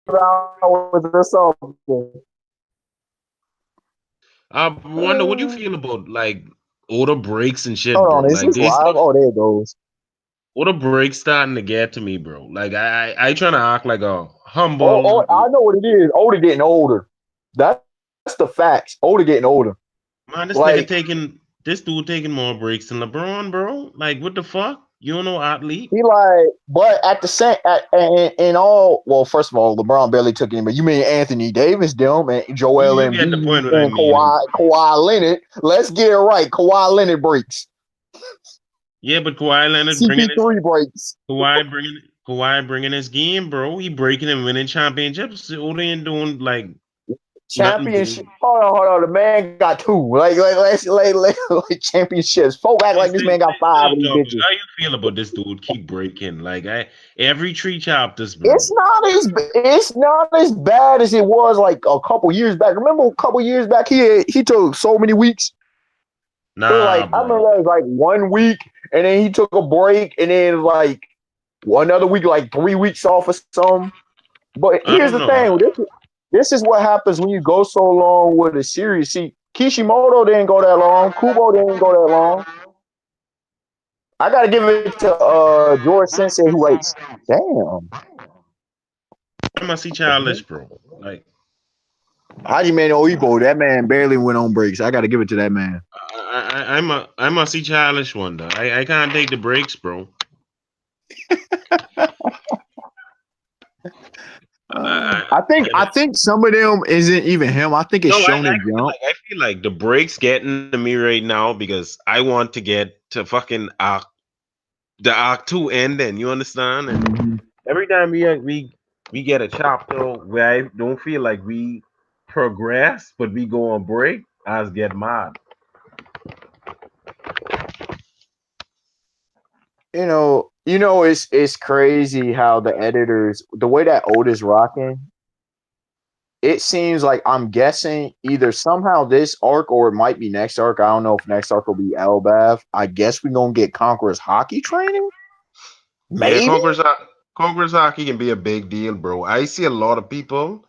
hours or something. I wonder what you feel about like older breaks and shit, Hold bro. on, is Like this they live? stuff Oh, there it goes. older breaks starting to get to me, bro. Like I trying to act like a Oh, humble. oh, I know what it is. Older getting older. That's the facts. Older getting older. Man, Like this dude taking more breaks than LeBron, bro. Like what the fuck? You don't know athlete? he like, but at the same, in all, well, first of all, LeBron barely took any, but you mean Anthony Davis, them, and Joel You get the Embiid point what I and mean. Kawhi Leonard. Let's get it right. Kawhi Leonard breaks. Yeah, but Kawhi Leonard bringing his CP3 breaks. Kawhi bringing his game, bro. He breaking and winning championships. All they ain't doing like nothing Championship. big. Hold on. The man got two. Like championships. Folk act like Hey, this man got five of stop these talking. bitches. How you feel about this dude? Keep breaking. Like every three chapters, It's bro. not as it's not as bad as it was like a couple years back. Remember a couple years back he took so many weeks. It was Nah, like I bro. remember it was like 1 week and then he took a break and then like another week, like 3 weeks off or something. But I here's don't the know. thing: this is what happens when you go so long with a series. See, Kishimoto didn't go that long. Kubo didn't go that long. I gotta give it to George Sensei who writes. Damn. I must see childish, bro. Like Hajime no Ippo, that man barely went on breaks. I gotta give it to that man. I must see childish one though. I can't take the breaks, bro. I, I think some of them isn't even him. I think it's no, Shonen Jump. I feel like the breaks getting to me right now because I want to get to fucking the Act Two ending. You understand? And Mhm. every time we get a chapter where I don't feel like we progress, but we go on break, I just get mad. It's crazy how the editors, the way that Otis rocking, it seems like I'm guessing either somehow this arc or it might be next arc. I don't know if next arc will be Elbath. I guess we're gonna get Conqueror's hockey training. Yeah, Maybe. Conqueror's hockey can be a big deal, bro. I see a lot of people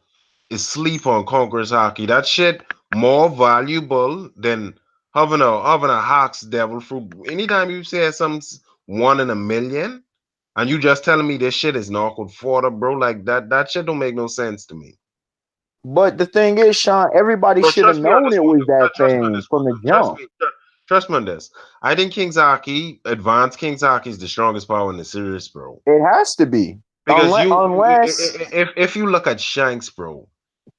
is sleep on Conqueror's hockey. That shit more valuable than having a Hawks devil fruit. Anytime you say something's 1 in a million, and you just telling me this shit is not good fodder, bro, like that shit don't make no sense to me. But the thing is, Sean, everybody Bro, should have trust me on known this it one, was though. that Trust me on thing this one, from the though. jump. Trust me on this. I think King's Hockey, advanced King's Hockey is the strongest power in the series, bro. It has to be. Because Unless if you look at Shanks, bro,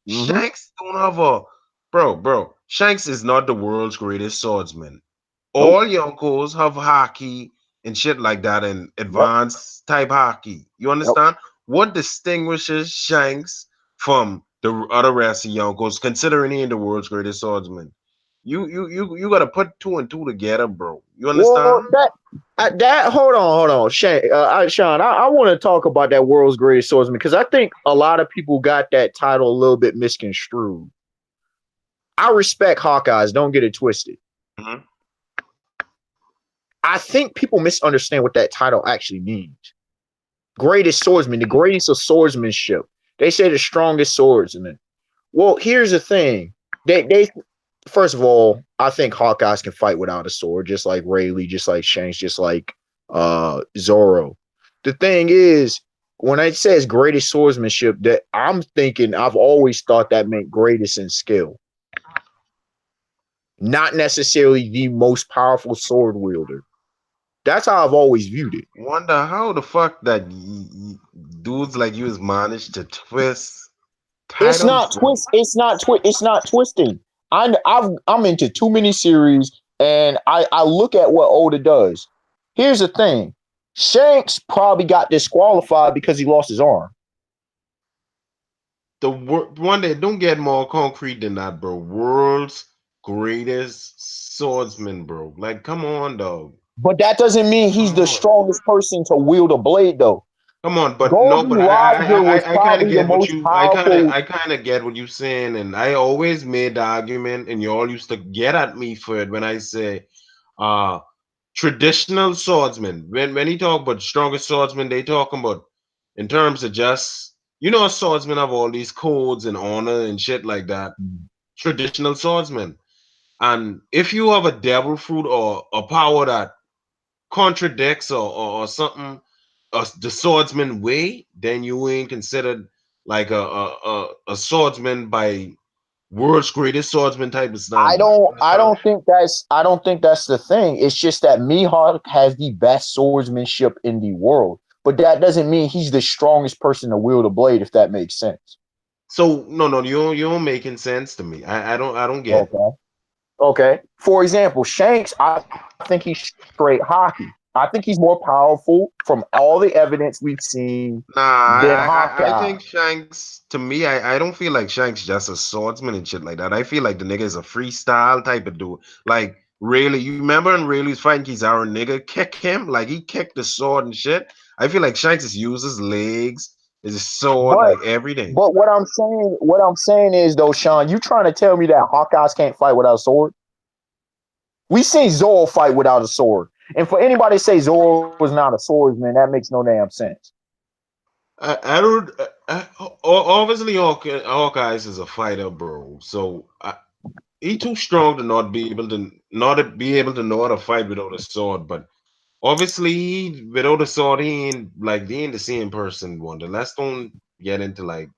mhm. Shanks don't have a bro. Shanks is not the world's greatest swordsman. Nope. All Yonkos have hockey and shit like that and Yep. advanced type hockey. You Yep. understand? What distinguishes Shanks from the other rest of Yonkos, considering he ain't the world's greatest swordsman? You gotta put two and two together, bro. You Well, understand? that hold on, Sean. I want to talk about that world's greatest swordsman because I think a lot of people got that title a little bit misconstrued. I respect Hawkeyes. Don't get it twisted. Mhm. I think people misunderstand what that title actually means. Greatest swordsman, the greatest of swordsmanship. They say the strongest swordsman. Well, here's the thing. They first of all, I think Hawkeyes can fight without a sword, just like Rayleigh, just like Shanks, just like Zoro. The thing is, when it says greatest swordsmanship, that I'm thinking I've always thought that meant greatest in skill, not necessarily the most powerful sword wielder. That's how I've always viewed it. Wonder how the fuck that dudes like you has managed to twist It's titles, not bro. twist. It's not twisting. I'm into too many series, and I look at what Oda does. Here's the thing: Shanks probably got disqualified because he lost his arm. One that don't get more concrete than that, bro. World's greatest swordsman, bro. Like, come on, dog. But that doesn't mean he's Come the on. strongest person to wield a blade, though. Come on, but no, Goldie but Roger was I kind of probably the get what most you powerful. I kind of get what you're saying, and I always made the argument, and you all used to get at me for it when I say, uh, traditional swordsman. When he talk about strongest swordsman, they talking about in terms of just You know, a swordsman have all these codes and honor and shit like that. Mhm. Traditional swordsman. And if you have a devil fruit or a power that contradicts or something, the swordsman way, then you ain't considered like a swordsman by world's greatest swordsman type of I standard. don't I Understand? don't think that's the thing. It's just that Mihawk has the best swordsmanship in the world. But that doesn't mean he's the strongest person to wield a blade, if that makes sense. So no, you don't making sense to me. I don't get. Okay. Okay. For example, Shanks, I think he's straight hockey. I think he's more powerful from all the evidence we've seen Nah, than I Hawkeye. think Shanks, to me, I don't feel like Shanks just a swordsman and shit like that. I feel like the nigga is a freestyle type of dude. Like, really, you remember in Rayleigh's fighting Kizaru, nigga kick him? Like, he kicked the sword and shit. I feel like Shanks just uses legs, his sword, But like everything. but what I'm saying is though, Sean, you trying to tell me that Hawkeyes can't fight without a sword? We seen Zoro fight without a sword. And for anybody to say Zoro was not a swordsman, that makes no damn sense. I don't. Obviously, Hawkeyes is a fighter, bro. So he too strong to not be able to know how to fight without a sword. But obviously, without a sword, he ain't the same person. Wonder. Let's don't get into like.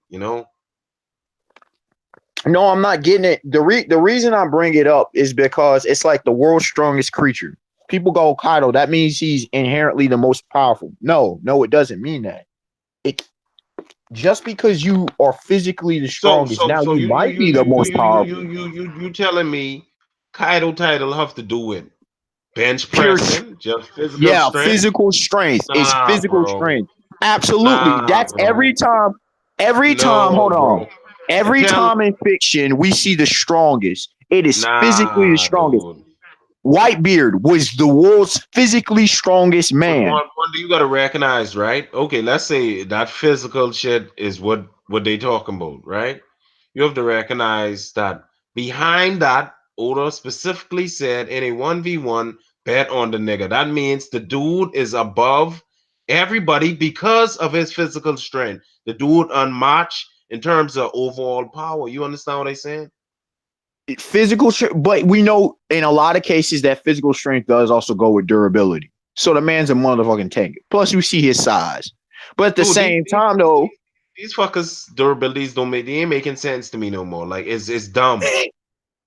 No, I'm not getting it. The reason I bring it up is because it's like the world's strongest creature. People go Kaido, that means he's inherently the most powerful. No, it doesn't mean that. It just because you are physically the So strongest, so now so you you you might you be you the you most you you you powerful. you you you telling me Kaido title have to do with bench Pure, pressing, just physical yeah, strength? physical strength is Nah, physical bro. strength. Absolutely. Nah, That's bro. every time, No, hold on. bro. Every Tell time in fiction we see the strongest. It is physically the Nah, strongest. dude. Whitebeard was the world's physically strongest But man. one thing you gotta recognize, right? Okay, let's say that physical shit is what they talking about, right? You have to recognize that behind that, Oda specifically said in a 1v1 bet on the nigga. That means the dude is above everybody because of his physical strength. The dude unmatched in terms of overall power. You understand what I'm saying? Physical strength, but we know in a lot of cases that physical strength does also go with durability. So the man's a motherfucking tank. Plus, we see his size. But at the Dude, same time, though, these fuckers durabilities don't make they ain't making sense to me no more. Like it's dumb.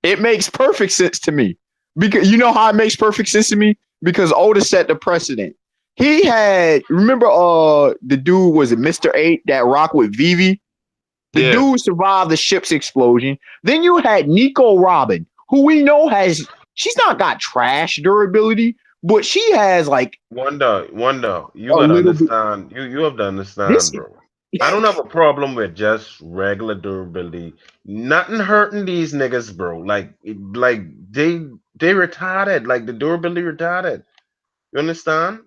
it makes perfect sense to me. Because you know how it makes perfect sense to me? Because Oda set the precedent. He had remember the dude was it Mr. 8 that rock with Vivi? The Yeah. dude survived the ship's explosion. Then you had Nico Robin, who we know has she's not got trash durability, but she has like Wonder, you a gotta little bit. understand. You have to This understand, bro. I don't have a problem with just regular durability. Nothing hurting these niggas, bro. Like they retarded. Like the durability retarded. You understand?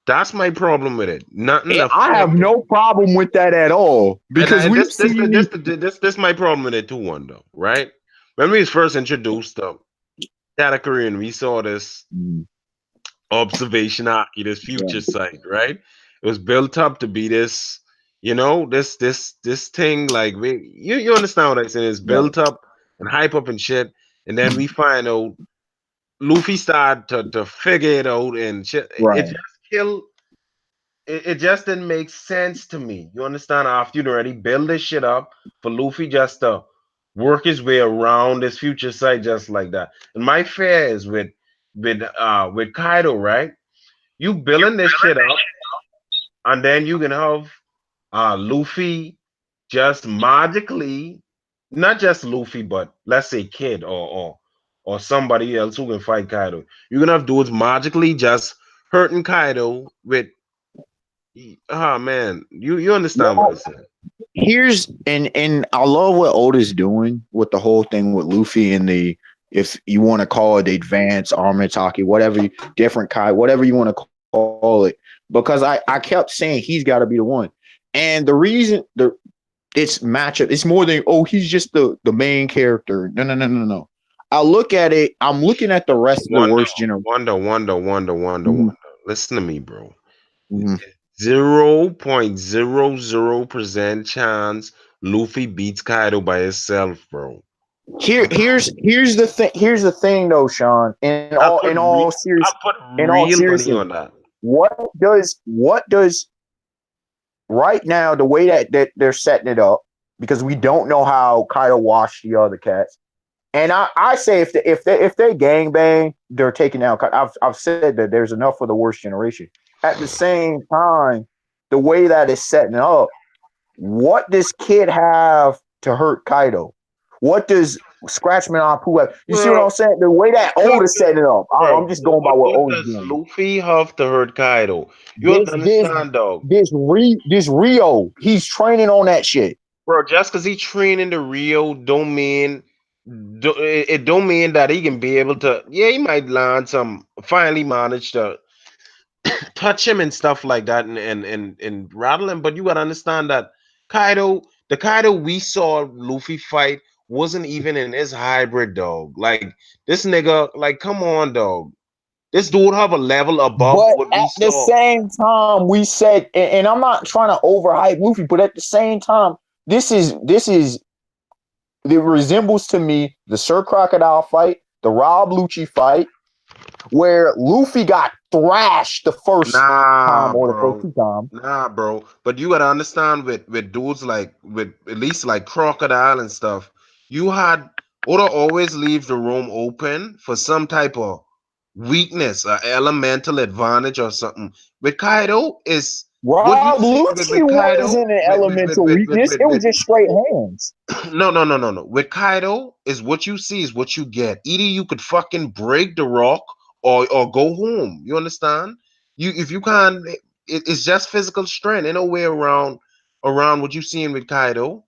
That's my problem with it. Nothing I have affecting. no problem with that at all because And we this my problem with it too. Wonder, right? When we was first introduced to category and we saw this mm, observation arc, this yeah, future sight, right? It was built up to be this thing like you understand what I saying? It's yeah, built up and hype up and shit, and then we find out Luffy started to figure it out and shit. It right. just killed. It just didn't make sense to me. You understand? After you'd already build this shit up for Luffy just to work his way around this future sight just like that. And my fear is with Kaido, right? You building this shit up, and then you can have Luffy just magically, not just Luffy, but let's say Kid or somebody else who can fight Kaido. You can have dudes magically just hurting Kaido with man, you understand what I Well, said. here's and I love what Oda's doing with the whole thing with Luffy and the if you want to call it the advanced Armataki, whatever different kind, whatever you want to call it. Because I kept saying he's got to be the one. And the reason it's matchup, it's more than oh, he's just the main character. No. I look at it, I'm looking at the rest of the Wonder, worst generation. wonder, wonder, wonder, wonder, Mhm, wonder. Listen to me, bro. mhm. 0.00% chance Luffy beats Kaido by himself, bro. Here's the thing though, Sean. I put In all real money seriousness, on that. what does right now the way that they're setting it up, because we don't know how Kaido washed the other cats. And I say if they gangbang, they're taking out. I've said that there's enough for the worst generation. At the same time, the way that it's setting up, what does Kid have to hurt Kaido? What does Scratchman Apu have? You see what I'm Well, saying? The way that Oda's setting it up, I'm bro, just going by what what Oda's does doing. Luffy have to hurt Kaido? You have to This this understand, dog. this Rio, he's training on that shit. Bro, just because he training the Rio don't mean it don't mean that he can be able to. Yeah, he might learn some. Finally, manage to touch him and stuff like that, and rattle him. But you gotta understand that the Kaido we saw Luffy fight wasn't even in his hybrid, dog. Like this nigga, like come on, dog. This dude have a level above But what we at the saw. same time, we said, and I'm not trying to overhype Luffy, but at the same time, this is it resembles to me the Sir Crocodile fight, the Rob Lucci fight, where Luffy got thrashed the first Nah, time or the first bro. two times. Nah, bro. But you gotta understand with dudes like with at least like Crocodile and stuff, you had Oda always leaves the room open for some type of weakness, elemental advantage or something. With Kaido is what you Rob see Lucci with Kaido wasn't an elemental weakness; it was just straight hands. no. With Kaido is what you see is what you get. Either you could fucking break the rock or go home. You understand? You if you can't, it's just physical strength. Ain't no way around what you seeing with Kaido.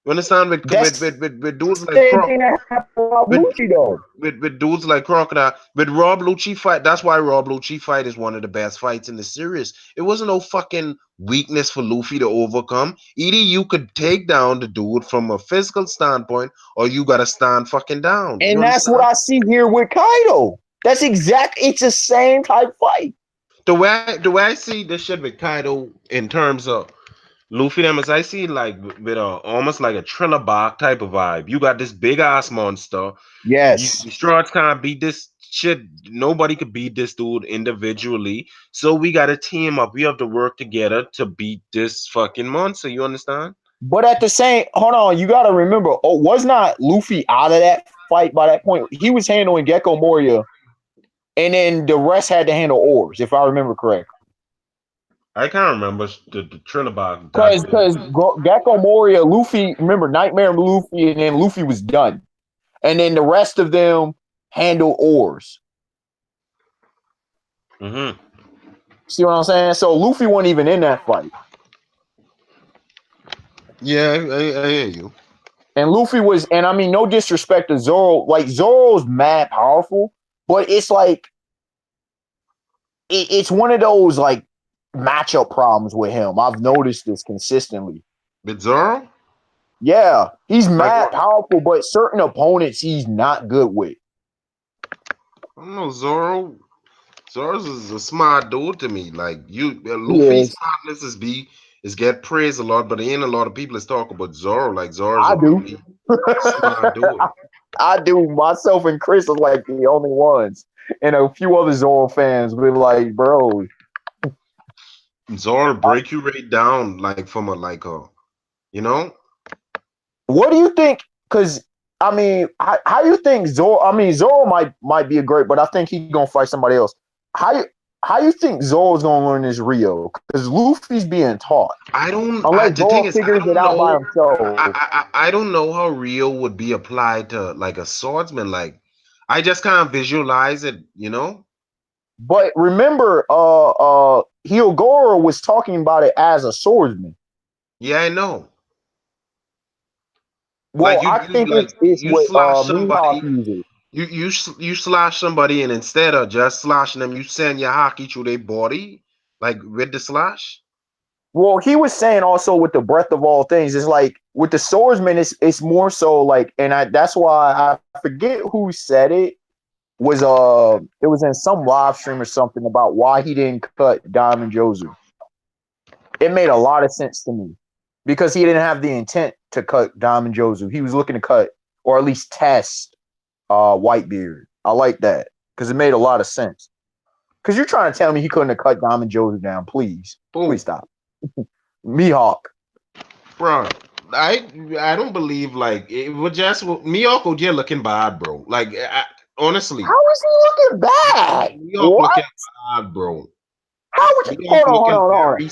You understand? That's With dudes the like same Croc, thing that happened to Rob with Lucci, though. with dudes like Crocodile, with Rob Lucci fight. That's why Rob Lucci fight is one of the best fights in the series. It wasn't no fucking weakness for Luffy to overcome. Either you could take down the dude from a physical standpoint, or you gotta stand fucking down. You And that's what understand? I see here with Kaido. That's exactly it's the same type fight. The way I see this shit with Kaido in terms of Luffy them is I see like with a almost like a Triller Bark type of vibe. You got this big ass monster. Yes. The Straws can't beat this shit. Nobody could beat this dude individually. So we got to team up. We have to work together to beat this fucking monster. You understand? But at the same, hold on, you got to remember, was not Luffy out of that fight by that point? He was handling Gecko Moria, and then the rest had to handle Oars, if I remember correctly. I can't remember the Triller Bark that Because vividly. Gecko Moria, Luffy, remember Nightmare Luffy, and then Luffy was done, and then the rest of them handled Oars. Mm-hmm. See what I'm saying? So Luffy wasn't even in that fight. Yeah, I hear you. And Luffy was, and I mean, no disrespect to Zoro, like Zoro's mad powerful, but it's like it's one of those like matchup problems with him. I've noticed this consistently. With Zoro, Yeah, he's like mad what? powerful, but certain opponents he's not good with. I don't know. Zoro's is a smart dude to me. Like He Luffy's is. smartness is get praised a lot, but there ain't a lot of people that's talk about Zoro. Like Zoro's I a do. really smart dude. I do. Myself and Chris are like the only ones, and a few other Zoro fans. We're like, bro, Zoro break you right down like from a like a you know. what do you think? Because I mean, how you think Zoro? I mean, Zoro might be a great, but I think he's gonna fight somebody else. How you how you think Zoro's gonna learn this Rio? Because Luffy's being taught, I don't. unless The Zoro thing is, I figures it don't out by know. himself. I don't know how Rio would be applied to like a swordsman. Like I just can't visualize it. You know. But remember, Hyogoro was talking about it as a swordsman. Yeah, I know. Like Well, I think it's you what slash Mihawk somebody. uses. You slash somebody, and instead of just slashing them, you send your hockey through their body, like with the slash. Well, he was saying also with the breadth of all things, it's like with the swordsman, it's more so like, and that's why I forget who said it it was in some live stream or something about why he didn't cut Diamond Jozu. It made a lot of sense to me because he didn't have the intent to cut Diamond Jozu. He was looking to cut or at least test Whitebeard. I like that because it made a lot of sense. Because you're trying to tell me he couldn't have cut Diamond Jozu down. Please. Please Boom, stop. Mihawk. bro. I don't believe like it was just Miyako just looking bad, bro. Like honestly, How is he looking bad? Miyako What? looking bad, bro. How would you Miyako hold on, hold looking on, hold on. very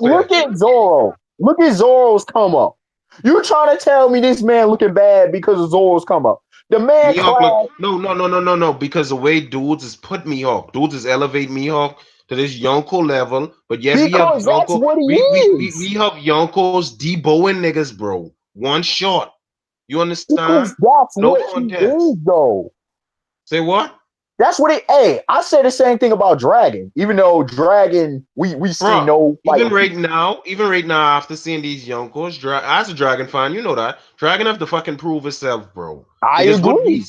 Look suspect. at Zoro. Look at Zoro's come up. You trying to tell me this man looking bad because of Zoro's come up? The man Mihawk look class no, because the way dudes is put Mihawk, dudes is elevate Mihawk to this Yonko level, but yet we have because that's Yonko, what he we is. have Yonkos deboing niggas, bro. One shot. You understand? Because that's No what he is, contest. though. Say what? That's what it. Hey, I say the same thing about Dragon. Even though Dragon, we see Bro, no fight. even right now, after seeing these Yonkos, as a Dragon fan, you know that Dragon have to fucking prove itself, bro. I Because agree.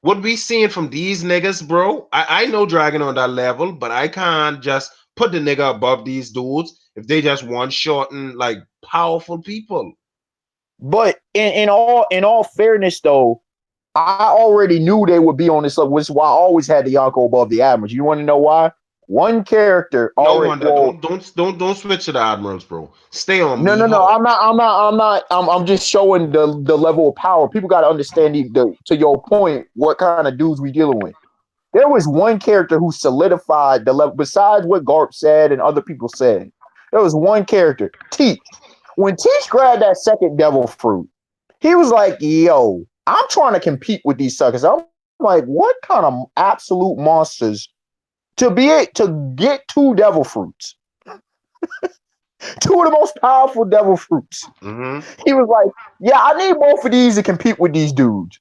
what we seeing from these niggas, bro, I know Dragon on that level, but I can't just put the nigga above these dudes if they just one shot and like powerful people. But in all fairness, though, I already knew they would be on this level, which is why I always had the Yonko above the average. You want to know why? One character No already. wonder. Well, Don't switch to the admirals, bro. Stay on no, me, no, no. Hawk. I'm just showing the level of power. People got to understand the to your point. What kind of dudes we dealing with? There was one character who solidified the level. Besides what Garp said and other people said, there was one character, Teach. When Teach grabbed that second devil fruit, he was like, "Yo, I'm trying to compete with these suckers." I'm like, "What kind of absolute monsters to get two devil fruits, two of the most powerful devil fruits?" Mm-hmm. He was like, "Yeah, I need both of these to compete with these dudes."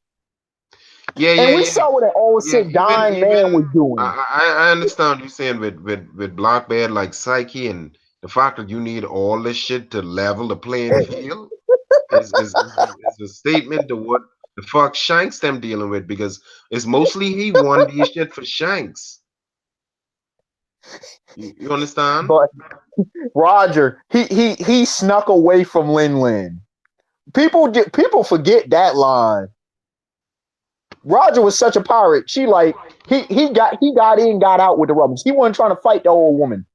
Yeah, And yeah, we yeah. saw what an old Yeah, sick dying man was doing. I understand what you're saying with Black Bear like Psyche and the fact that you need all this shit to level the playing field is a statement to what the fuck Shanks them dealing with because it's mostly he won these shit for Shanks. You understand? But Roger, he snuck away from Lin Lin. People forget that line. Roger was such a pirate. She like he got in, got out with the rubbers. He wasn't trying to fight the old woman.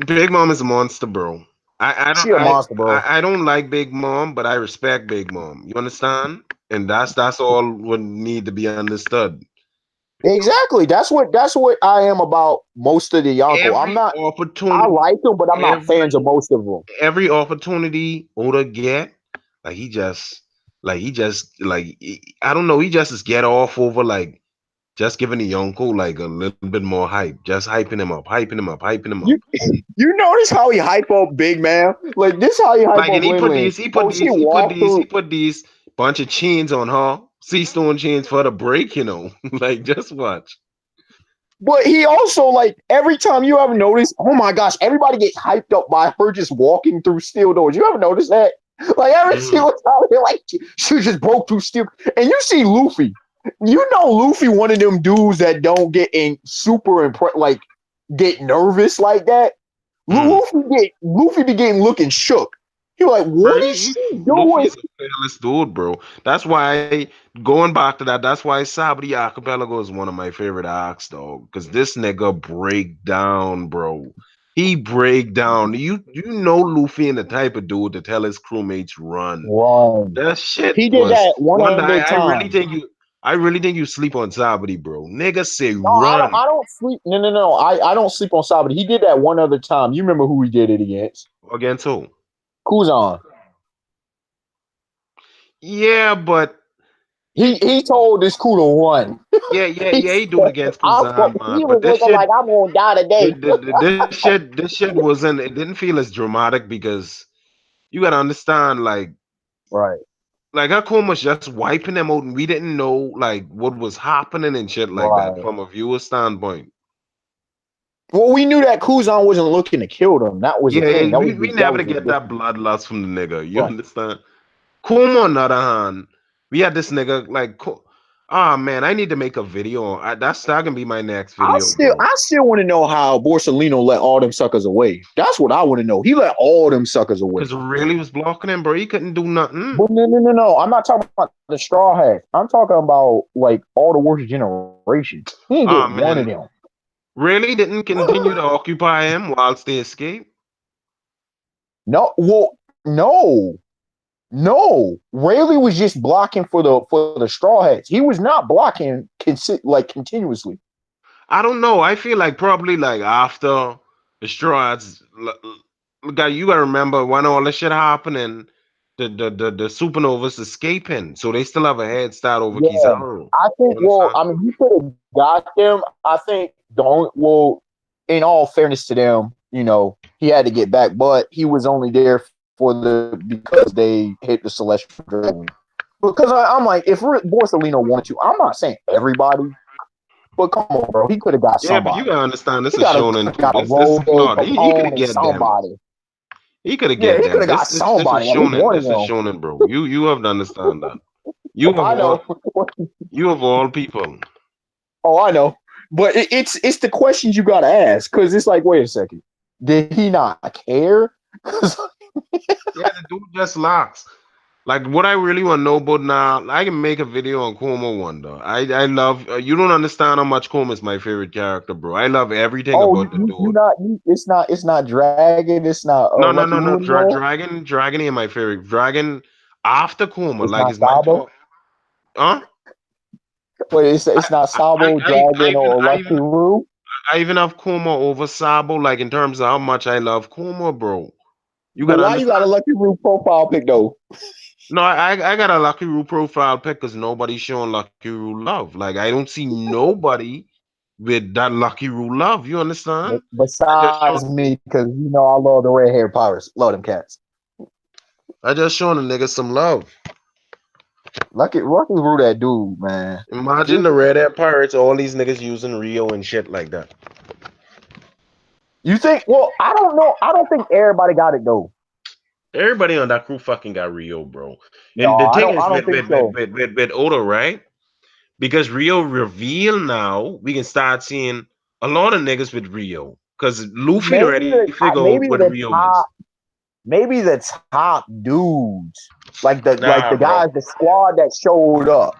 Big Mom is a monster, bro. She a monster, bro. I don't like Big Mom, but I respect Big Mom. You understand? And that's all would need to be understood. Exactly. That's what I am about most of the Yonko. I'm Every not. I opportunity, like them, but I'm not fans of every most of them. every opportunity Oda get, he just I don't know, he just is get off over like just giving the Yonko like a little bit more hype, just hyping him up, hyping him up, hyping him up. You you notice how he hype up Big Man? Like this how he hype Like, up and Lin Lin. Oh, she walked he through. put these bunch of chains on her, sea stone chains for the break, like just watch. But he also like every time you ever notice, oh my gosh, everybody gets hyped up by her just walking through steel doors. You ever notice that? Like every Mm, single time, they're like she just broke through steel. And you see Luffy. You know Luffy, one of them dudes that don't get in super like get nervous like that. mm. Luffy begin looking shook. He like, Bro, what is she Luffy doing? is a fearless dude, bro. That's why going back to that, that's why Sabri Archipelago is one of my favorite arcs, though. Because this nigga break down, bro. He break down. You know Luffy and the type of dude to tell his crewmates run. Wrong. That shit He did was that one one other day. time. I really think you sleep on Sabri, bro. Nigga say No, I don't. run I don't sleep. No, no, no. I don't sleep on Sabbath. He did that one other time. You remember who he did it against? against who? Kuzan. Yeah, but He told this crew to run. He He do it said, against Kuzan, he man. was But this looking shit like I'm gonna die today. this shit wasn't. It didn't feel as dramatic because you gotta understand, Right, like Akuma was just wiping them out, and we didn't know like what was happening and shit like that right. from a viewer standpoint. Well, we knew that Kuzan wasn't looking to kill them. That was the Yeah, thing. we That never was to the get that difference. bloodlust from the nigga. You Right. understand? Kuma, on the other hand, we had this nigga like Ah man, I need to make a video on that's that can be my next I video, still, bro. I still want to know how Borsellino let all them suckers away. That's what I want to know. He let all them suckers away. Cause really was blocking him, bro. He couldn't do nothing. But no, no, no, no. I'm not talking about the straw hats. I'm talking about like all the worst generation. He didn't get Ah one of man, them. really didn't continue to occupy him whilst they escaped. No, well, no, no. Rayleigh was just blocking for the straw hats. He was not blocking like continuously. I don't know. I feel like probably like after the straws, you gotta remember when all this shit happened and the supernovas escaping, so they still have a head start over Yeah, Kizaru. I You think. Well, understand? I mean, he could have got them. I think don't. Well, in all fairness to them, he had to get back, but he was only there for the because they hit the celestial dragon. Because I'm like, if Borsellino wanted to, I'm not saying everybody, but come on, bro, he could have got Yeah, but you somebody. gotta understand He this is got a shonen got too. a This is Rose, plot. He could Capone, have and get them. somebody. He could have Yeah, get he could them. have got This is somebody, at least shonen. one of This is them. shonen, bro. You have to understand that. You have I all know. you of all people. Oh, I know. But it's the questions you gotta ask because it's like, wait a second, did he not care? Because Yeah, the dude just locks. Like what I really want to know about now, I can make a video on Kuma one though. I love. You don't understand how much Kuma is my favorite character, bro. I love everything oh, about the you dude. not you, it's not Dragon, it's not Lucky No, Roo no. anymore. Dragon ain't my favorite. Dragon after Kuma, It's like not is my Sabo. top. Huh? Wait, it's not Sabo, Dragon, or I Lucky even Roo. I even have Kuma over Sabo, like in terms of how much I love Kuma, bro. You But gotta why you got a understand. Lucky Roo profile pic though? No, I got a Lucky Roo profile pic because nobody's showing Lucky Roo love. Like I don't see nobody with that Lucky Roo love. You understand? I just Besides showing me, because I love the red hair pirates. Love them cats. I just showing a nigga some love. Lucky Roo, that dude, man. Imagine Just the Red Air Pirates, all these niggas using Rio and shit like that. you think? Well, I don't know. I don't think everybody got it though. Everybody on that crew fucking got Rio, bro. And No, the I thing don't. is I don't think so. with Oda, right? Because Rio reveal now, we can start seeing a lot of niggas with Rio. Because Luffy already figure out what Maybe the Rio is. top, maybe the top dudes, like the Nah, bro. guys, the squad that showed up.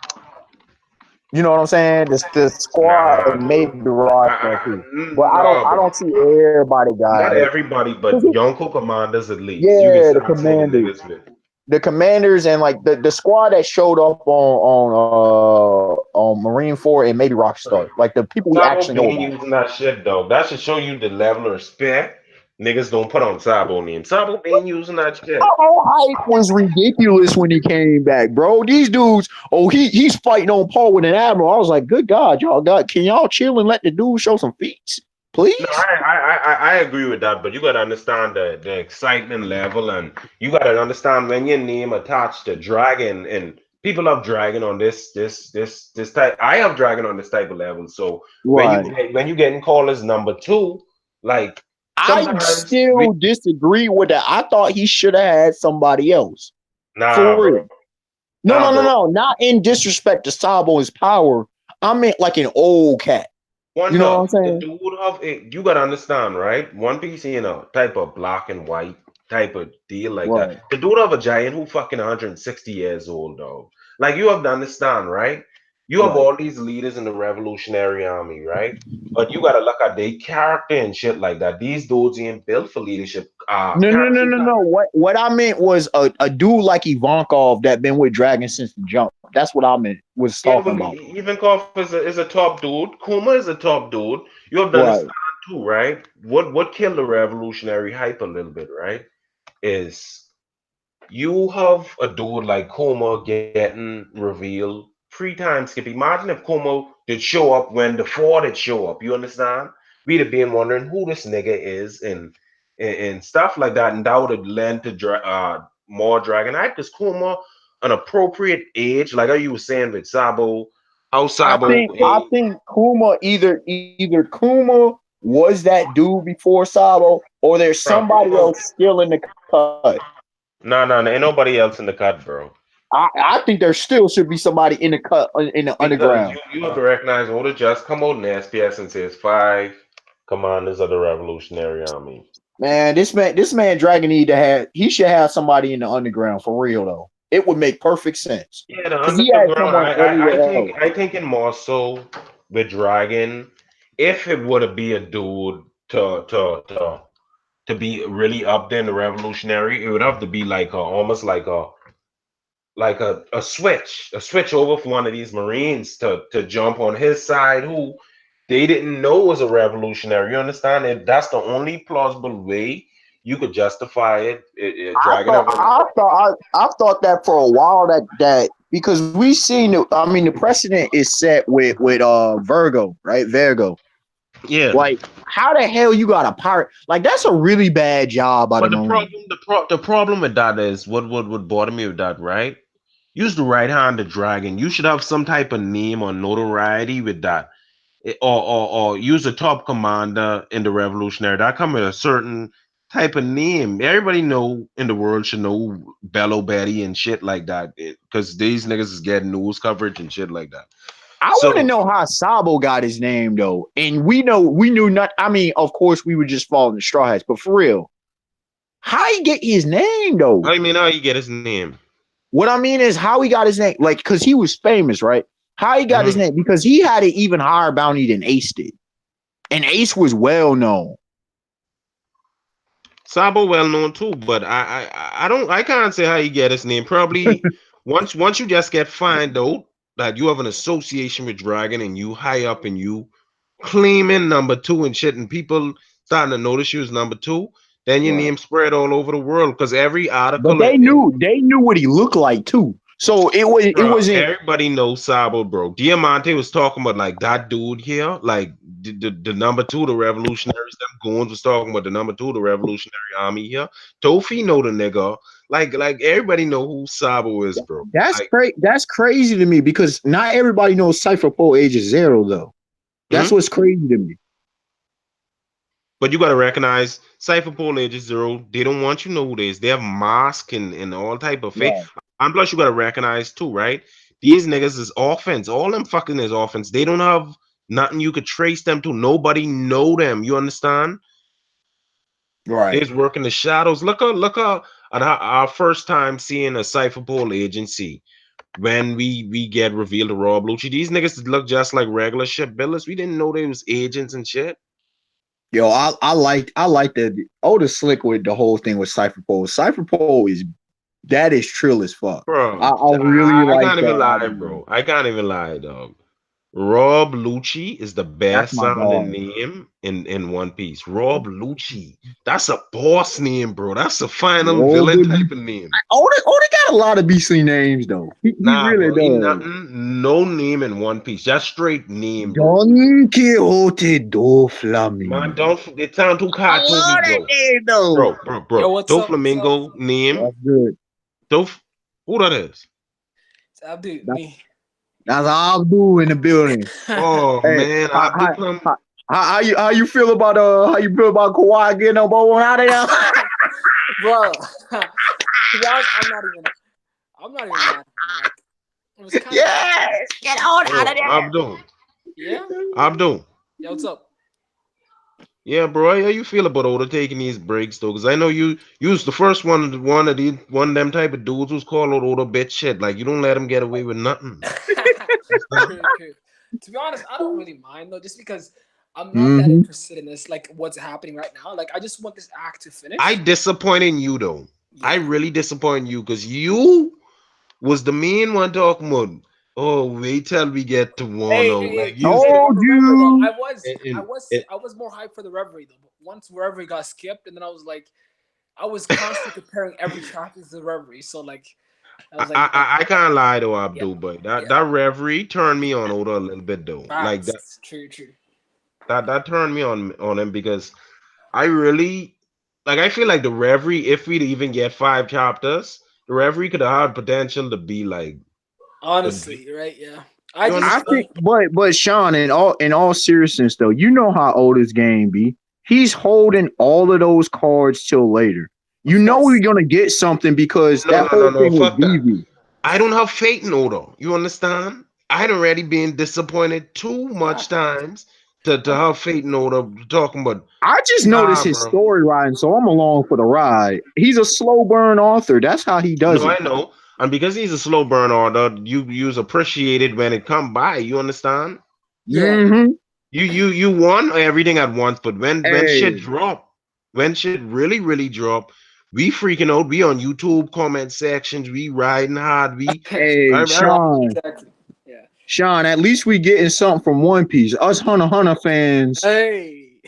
You know what I'm saying? The squad Nah, and maybe bro. Roscoe too. But I don't Nah, I bro. don't see everybody got Not it. everybody, 'Cause but Yonko commanders at least. You can yeah, the start seeing the commanders. niggas with. The commanders and like the squad that showed up on Marine 4 and maybe Rockstar. Like the people we actually Sabo know been about. using that shit though. That should show you the level of respect niggas don't put on Sabo name. Sabo been using that shit. Our hype was ridiculous when he came back, bro. These dudes, oh, he's fighting on par with an admiral. I was like, good God, can y'all chill and let the dude show some feats, No, please? I agree with that, but you gotta understand the excitement level, and you gotta understand when your name attached to Dragon, and people have Dragon on this type. I have Dragon on this type of level. So Right. when you getting called as number two, like I sometimes we still disagree with that. I thought he should have had somebody else. nah, For bro, real. No, nah, no, no, bro. no. Not in disrespect to Sabo's power. I meant like an old cat. You know what Wonder I'm the saying? dude of it, you gotta understand, right? One Piece, type of black and white type of deal like that. Right. The dude of a giant who fucking 160 years old, dog. Like you have to understand, right? You have Right. all these leaders in the Revolutionary Army, right? But you gotta look at their character and shit like that. These dudes ain't built for leadership. No, no, no, Characters no, that no. What I meant was a dude like Ivankov that been with Dragon since the jump. That's what I meant was yeah, talking but about. even Koff is a top dude. Kuma is a top dude. You have to Right. understand too, right? What killed the revolutionary hype a little bit, right? Is you have a dude like Como getting revealed 3 times, Skip. Imagine if Como did show up when the four did show up. You understand? We'd have been wondering who this nigga is and stuff like that, and that would have led to more Dragon Hype because Kuma an appropriate age, like how you were saying with Sabo, how I Sabo think I think Kuma either Kuma was that dude before Sabo, or there's bro, somebody else still in the cut. no, ain't nobody else in the cut, bro. I think there still should be somebody in the cut in the Because underground. you have to recognize Oda'S come out in the SPS and says five commanders of the Revolutionary Army. Man, this man Dragon need to have. He should have somebody in the underground for real though. It would make perfect sense Yeah, the because he had underground. someone everywhere else. I think in more so with Dragon, if it would be a dude to be really up there in the Revolutionary, it would have to be like almost like a switch over for one of these Marines to jump on his side who they didn't know was a revolutionary. You understand? That's the only plausible way you could justify it dragging up on. I thought that for a while that because we seen I mean the precedent is set with Virgo, right? Virgo. Yeah. Like how the hell you got a pirate? Like that's a really bad job by the But Marine. the problem with that is what would bother me with that, right? Use the right hand to dragon. You should have some type of name or notoriety with that. Or use a top commander in the revolutionary that come with a certain type of name. Everybody know in the world should know Bello Betty and shit like that because these niggas is getting news coverage and shit like that. I want to So, know how Sabo got his name though, and we knew not. I mean, of course we would just fall in the straw hats, but for real, how he get his name though? I mean, how you get his name? What I mean is how he got his name, like because he was famous, right? How he got his Mhm. name because he had an even higher bounty than Ace did, and Ace was well known. Sabo well known too, but I can't say how you get his name. Probably once you just get find out that you have an association with Dragon and you high up and you claiming number two and shit, and people starting to notice you as number two, then your Right. name spread all over the world because every But article they knew what he looked like too. So it bro, wasn't everybody knows Sabo, bro. Diamante was talking about like that dude here, like the number two, the revolutionaries, them goons was talking about the number two, the revolutionary army here. Tofi know the nigga. Like everybody know who Sabo is, bro. Like, that's crazy to me because not everybody knows Cypher Pole Age is Zero though. That's hmm? what's crazy to me. But you gotta recognize Cypher Pole Age Zero. They don't want you to know who it is. They have mask and all type of fake. Right. And plus, you gotta recognize too, right? These niggas is offense. All them fucking is offense. They don't have nothing you could trace them to. Nobody know them. You understand? They Right. just work in the shadows. Look at our first time seeing a Cypher Pole agency when we get revealed to Rob Lucci. These niggas look just like regular shit billers. We didn't know they was agents and shit. Yo, I like that Otis slick with the whole thing with Cypher Pole. Cypher Pole is that is trill as fuck. I, Bro, I really I like can't even that lie, idea. bro. I can't even lie, dog. Rob Lucci is the That's best my sounding dog. name in One Piece. Rob Lucci. That's a boss name, bro. That's a final villain Robert type of name. Oda got a lot of beastly names though. He Nah, really bro. Ain't does. nothing, no name in One Piece. Just straight name, bro. Don Quixote do Man, Flamingo. don't it sound too I love cartoony, that bro. name though. Bro. Yo, what's Do up? What's up? Flamingo name. That's good. Do who that is? It's Abdu, That, me. that's all Abdul in the building. Oh Hey, man, how, Abdul how, Plum. how you feel about Kawhi getting up on out of there? Bro, to be honest, I'm not even mad. Like, it was kind of, Yes, get on out Oh, of there. Abdul. yeah. Abdul. Yo, what's up? Yeah, bro. How you feel about Oda taking these breaks though? Because I know you was the first one of them type of dudes who's called out Oda bitch shit. Like you don't let him get away with nothing. True, true. To be honest, I don't really mind though, just because I'm not that Mm-hmm. interested in this, like what's happening right now. Like, I just want this act to I finish. disappointed in you though. I Yeah. really disappointed you because you was the main one talking about. Oh, wait till we get to Hey, Wano. hey, Like hey, you hey, said, Told remember though, you. I was more hyped for the Reverie though. But once Reverie got skipped, and then I was like, I was constantly comparing every chapter to the Reverie. So like, I was like, I can't lie to yeah, Abdul, but yeah, that reverie turned me on Oda a little bit though. Like facts. True, true. that turned me on him because I really like. I feel like the reverie, if we'd even get 5 chapters, the reverie could have had potential to be like a. Honestly, right? Yeah. I You just I understand? think, but Sean, in all seriousness though, you know how old this game be. He's holding all of those cards till later. You of know course. we're gonna get something because No, that no, no, whole no. thing was Fuck that. devious. I don't have faith in Oda. You understand? I'd already been disappointed too Yeah. much times to have faith in Oda talking about I just noticed nah, his bro. story riding, so I'm along for the ride. He's a slow burn author. That's how he does No, it. I know. And because he's a slow burn order, you appreciate it when it come by. You understand? Yeah. Hmm. You want everything at once, but when shit Hey, drop, when shit really drop, we freaking out. We on YouTube comment sections. We riding hard. hey, I Exactly. Yeah. Sean. At least we getting something from One Piece. Us Hunter fans, Hey.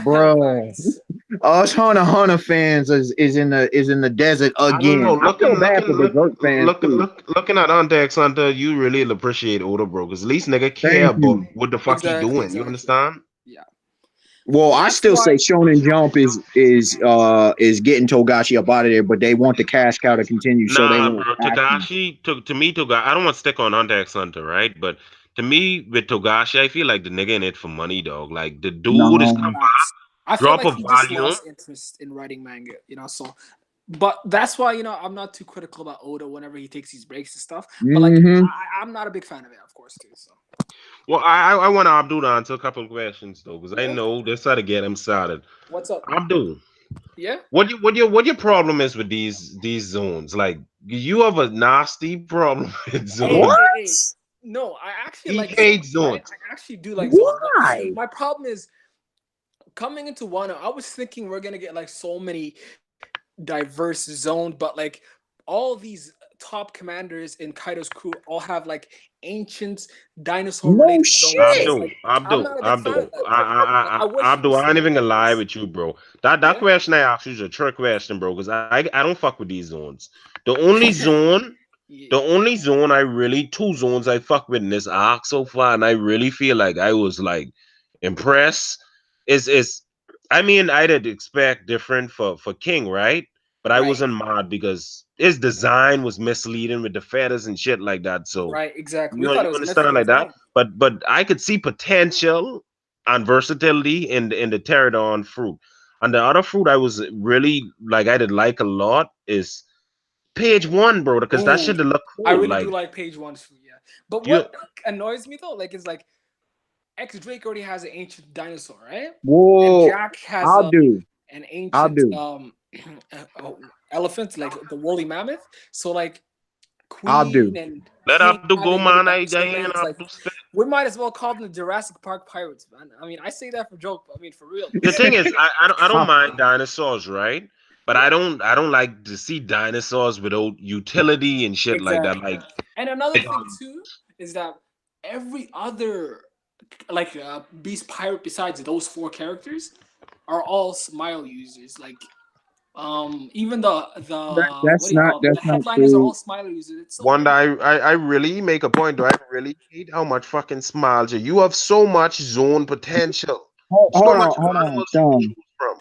bro. Facts. Us Hunter fans is in the desert I don't know. again. I feel bad for Berserk fans too. Looking at on X Hunter, you really appreciate Oda, bro. Because at least nigga care Thank about you. what the fuck he Exactly. doing. You Exactly. understand? Yeah. Well, I That's still say why. Shonen Jump is getting Togashi up out of there, but they want the cash cow to continue, so they Nah, want bro. action. Togashi to me Togashi. I don't want to stick on Hunter X Hunter, right? But to me, with Togashi, I feel like the nigga in it for money, dog. Like the dude is come No. Facts. I feel drop like a he just volume. lost interest in writing manga, so but that's why I'm not too critical about Oda whenever he takes these breaks and stuff. But like Hmm. I'm not a big fan of it, of course, too. So Well, I want Abdul to answer a couple of questions though, because I yeah, know this how to get him started. what's up? Abdul, Yeah. what your problem is with these zones? Like you have a nasty problem with Hey, zones. hey, hey. What? No, I actually He like hates zones, right? zones. I actually do like zones, but Why? my problem is coming into Wano. I was thinking we're gonna get like so many diverse zones, but like all these top commanders in Kaido's crew all have like ancient dinosaur No related zones, and shit. it's like I'm not a big fan of that. Like I wish it Abdul, was I ain't more even gonna lie diverse. with you, bro. That Yeah. question I asked you is a trick question, bro, because I don't fuck with these zones. The only zone Yeah. The only zone I really two zones I fuck with in this arc so far, and I really feel like I was like impressed. Is I mean I did expect different for King, right? But I Right. wasn't mad because his design was misleading with the feathers and shit like that. So Right. Exactly. We you thought it you was understand mythical like as that. well. But I could see potential and versatility in the pterodon fruit. And the other fruit I was really like I did like a lot is page one, bro, because that Ooh, shit look I cool. really do Like like page one too. Yeah. But you, what annoys me though, like, is like X Drake already has an ancient dinosaur, right? And Well, Jack has I'll do. an I'll ancient do. elephant, like the woolly mammoth. So like I'll Queen do. and let King Abdul go, having many man. I dinosaur ain't mates, like Abdul spit. we might as well call them the Jurassic Park pirates, man. I mean, I say that for joke, but I mean for real The though. thing is, I don't Huh. mind dinosaurs, right? But Yeah, I don't like to see dinosaurs without utility and shit like that. exactly. Like, And another like thing too is that every other like beast pirate besides those four characters are all smile users. Like even the what do you call it? The That's not headliners are true. all smile users. It's so one weird. that I really make a point. Do I really hate how much fucking smiles you have so much zone potential, so much Hold on, animals you can Sean. choose from.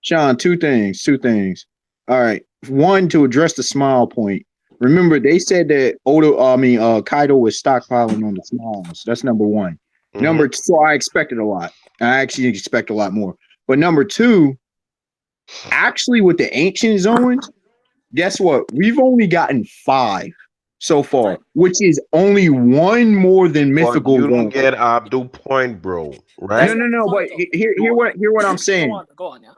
Sean, two things. Two things. All right. One, to address the smile point. Remember, they said that Kaido was stockpiling on the smiles. That's number one. Mm-hmm. Number two, so I expected a lot. I actually expect a lot more. But number two, actually, with the ancient zones, guess what? We've only gotten five so far, Right. which is only one more than But mythical you don't zone. get Abdul point, bro. That's No, Right? no, not the no. But point though. You hear what I'm Go saying. on, go on, yeah.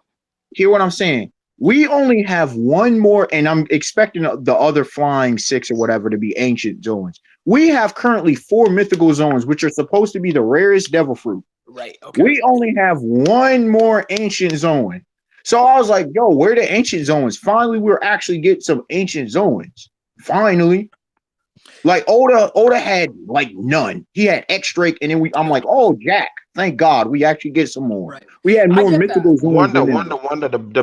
Hear what I'm saying. We only have one more, and I'm expecting the other flying six or whatever to be ancient zones. We have currently four mythical zones, which are supposed to be the rarest devil fruit. Right. Okay. We only have one more ancient zone. So I was like, yo, where are the ancient zones? Finally, we're actually getting some ancient zones. Finally. Like Oda had like none. He had X Drake, and then I'm like, oh Jack, thank God we actually get some more. Right. We had I more get that. mythical zones than them. wonder. The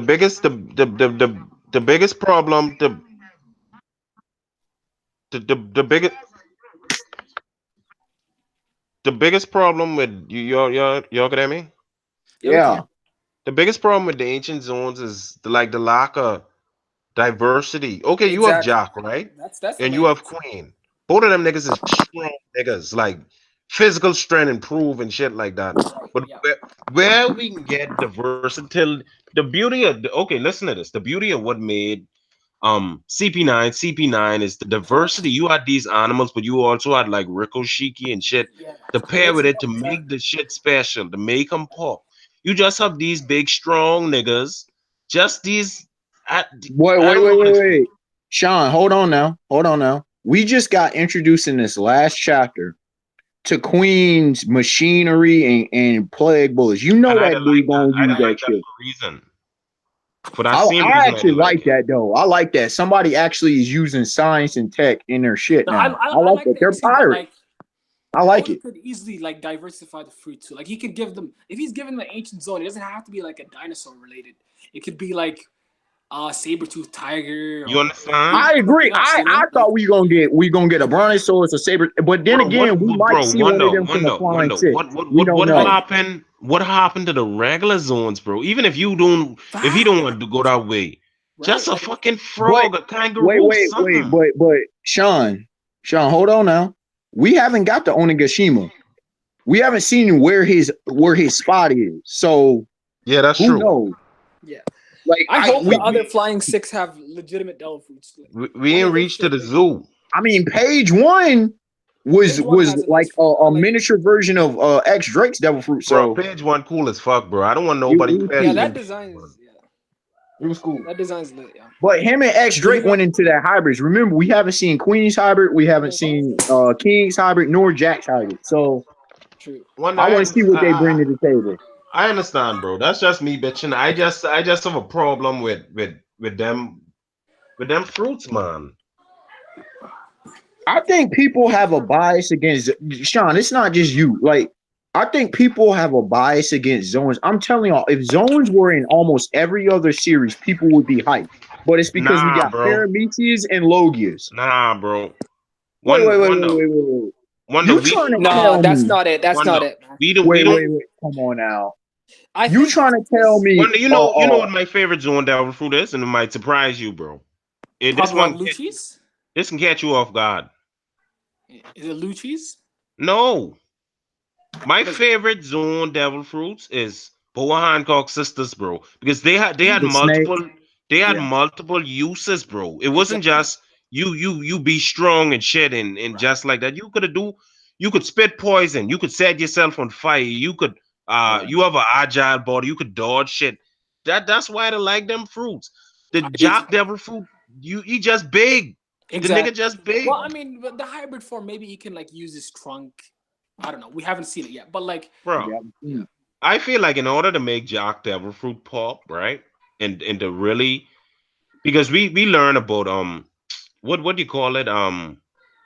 biggest problem. The biggest problem with you get me? Yeah, we can. Yeah. The biggest problem with the ancient zones is the lack of diversity. Okay, you have Exactly. Jock, right? That's the And you main have issue. Queen. Both of them niggas is strong niggas, like physical strength improve and shit like that. Right. But Yeah. where we can get the versatility, the beauty of okay, listen to this. The beauty of what made CP9 is the diversity. You had these animals, but you also had like Rikoshiki and shit Yeah, to pair there's with it to one that make the shit special, to make them pop. You just have these big strong niggas, just these. I, Wait, I wait, don't know wait, what to wait, explain. wait. Sean, hold on now. Hold on now. We just got introduced in this last chapter to Queen's machinery and plague bullets. You And know I that didn't like dude that. gonna I use didn't that like that shit. for a reason. For that same I reason, I actually didn't like like it. that though. I like that. Somebody actually is using science and tech in their shit no, now. I I like like that. that They're too, but pirates. like I like Oda it. could easily like diversify the fruit too. Like he could give them if he's giving the ancient zone, it doesn't have to be like a dinosaur related. It could be like saber tooth tiger You or it could understand? I be agree. something else, you I know? Like thought we gonna get a brontosaurus or saber, but then Bro, again, we might bro, see one of wonder, them from the wonder, flying wonder, six. We don't what know. I happened? What happened to the regular zones, bro? Even if you fact, don't want to go that way, just right? a Like fucking But frog, a wait, kangaroo, wait, wait, something. but Sean, hold on now. We haven't got the Onigashima. We haven't seen where his spot is. So Yeah, that's who true. knows? yeah. Like I hope the other we flying six have legitimate devil fruits. Like, We one ain't of them reached to should. the zoo. I mean, page one Page one was has a like nice fruit. I a like it. miniature version of X Drake's Devil Fruit. Bro, So page one cool as fuck, bro. I don't want it nobody was Yeah, special cool. in that page design one. is yeah. It was cool. That design's lit, yeah. But him and X But you Drake know, went into that hybrids. Remember, we haven't seen Queen's hybrid, we haven't seen King's hybrid, nor Jack's hybrid. So true. One, I want to see what they bring to the table. I understand, bro. That's just me bitching. I just have a problem with them fruits, man. I think people have a bias against Sean. It's not just you. Like I think people have a bias against zones. I'm telling y'all, if zones were in almost every other series, people would be hyped. But it's because we Nah, got bro. Parametheus and Logias. Nah, bro. Wait, wait, One, wait, one, wait, wait, wait, wait. Wonder, You we trying don't to know. No, tell that's me? not it. That's Wonder, not it, man. we Wait, don't. wait, wait. Come on now. I You think trying it's to tell because me? Wonder, you know what my favorite zone devil fruit is, and it might surprise you, bro. talk about Lucci's. This can catch you off guard. Is it Lucci's? No, my What is it? favorite zone devil fruits is Boa Hancock sisters, bro, because the snake? they had Yeah, multiple uses, bro. It wasn't exactly. just you be strong and shit and Right, just like that. You could spit poison, you could set yourself on fire, you could Right. you have an agile body, you could dodge shit. That's why I like them fruits. The I do too. Jack Devil fruit, you he just big. The nigga Exactly. just big. Well, I mean, but the hybrid form, maybe he can like use his trunk. I don't know. We haven't seen it yet, but like, Bro. Yeah. yeah, I feel like in order to make Jack Devil fruit pop, right? And to really because we learn about what do you call it?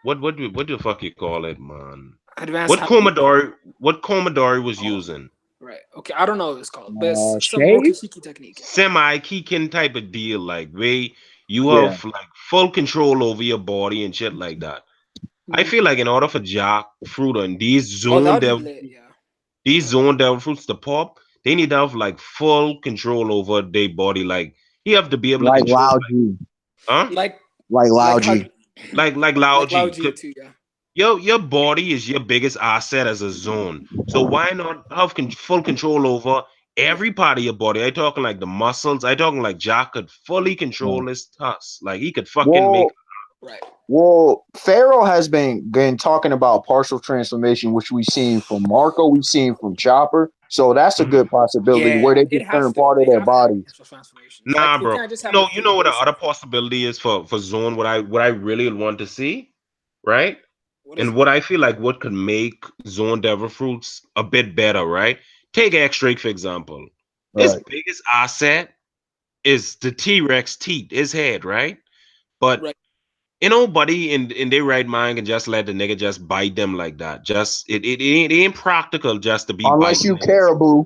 What the fuck you call it, man? advanced hybrid. What Commodore was Oh, using? right. Okay, I don't know what it's called, but it's some Shade? Mokishiki technique. Semi Kikin type of deal, like where you Yeah. have like full control over your body and shit like that. I Mhm. feel like in order for Jack fruit and Oh, that would be lit. Yeah. these zone devil fruits to pop, they need to have like full control over their body. Like you have to be able to Like control, Lao like, G. huh? Like Like Lao like how G. Like like Lao Lao G too. Yeah. your body is your biggest asset as a zone. So why not have full control over Yeah. every part of your body? I talking like the muscles. I talking like Jack could fully Right. control his tuss. Like he could fucking make. Well, Right. Pharaoh has been talking about partial transformation, which we've seen from Marco, we've seen from Chopper. So that's a Mhm. good possibility where Yeah. they It just has turn to. part of They their have to have bodies. partial transformations. Like Nah, they bro. can't just have the You full know what the basic other form. possibility is for zone. What I really want to see, right? What is And it? what I feel like what could make zone devil fruits a bit better, right? Take X Drake for example. His Right. biggest asset is the T Rex teeth, his head, right? But Right. nobody in their right mind can just let the nigga just bite them like that. Just it ain't practical just to be Unless biting you niggas. caribou.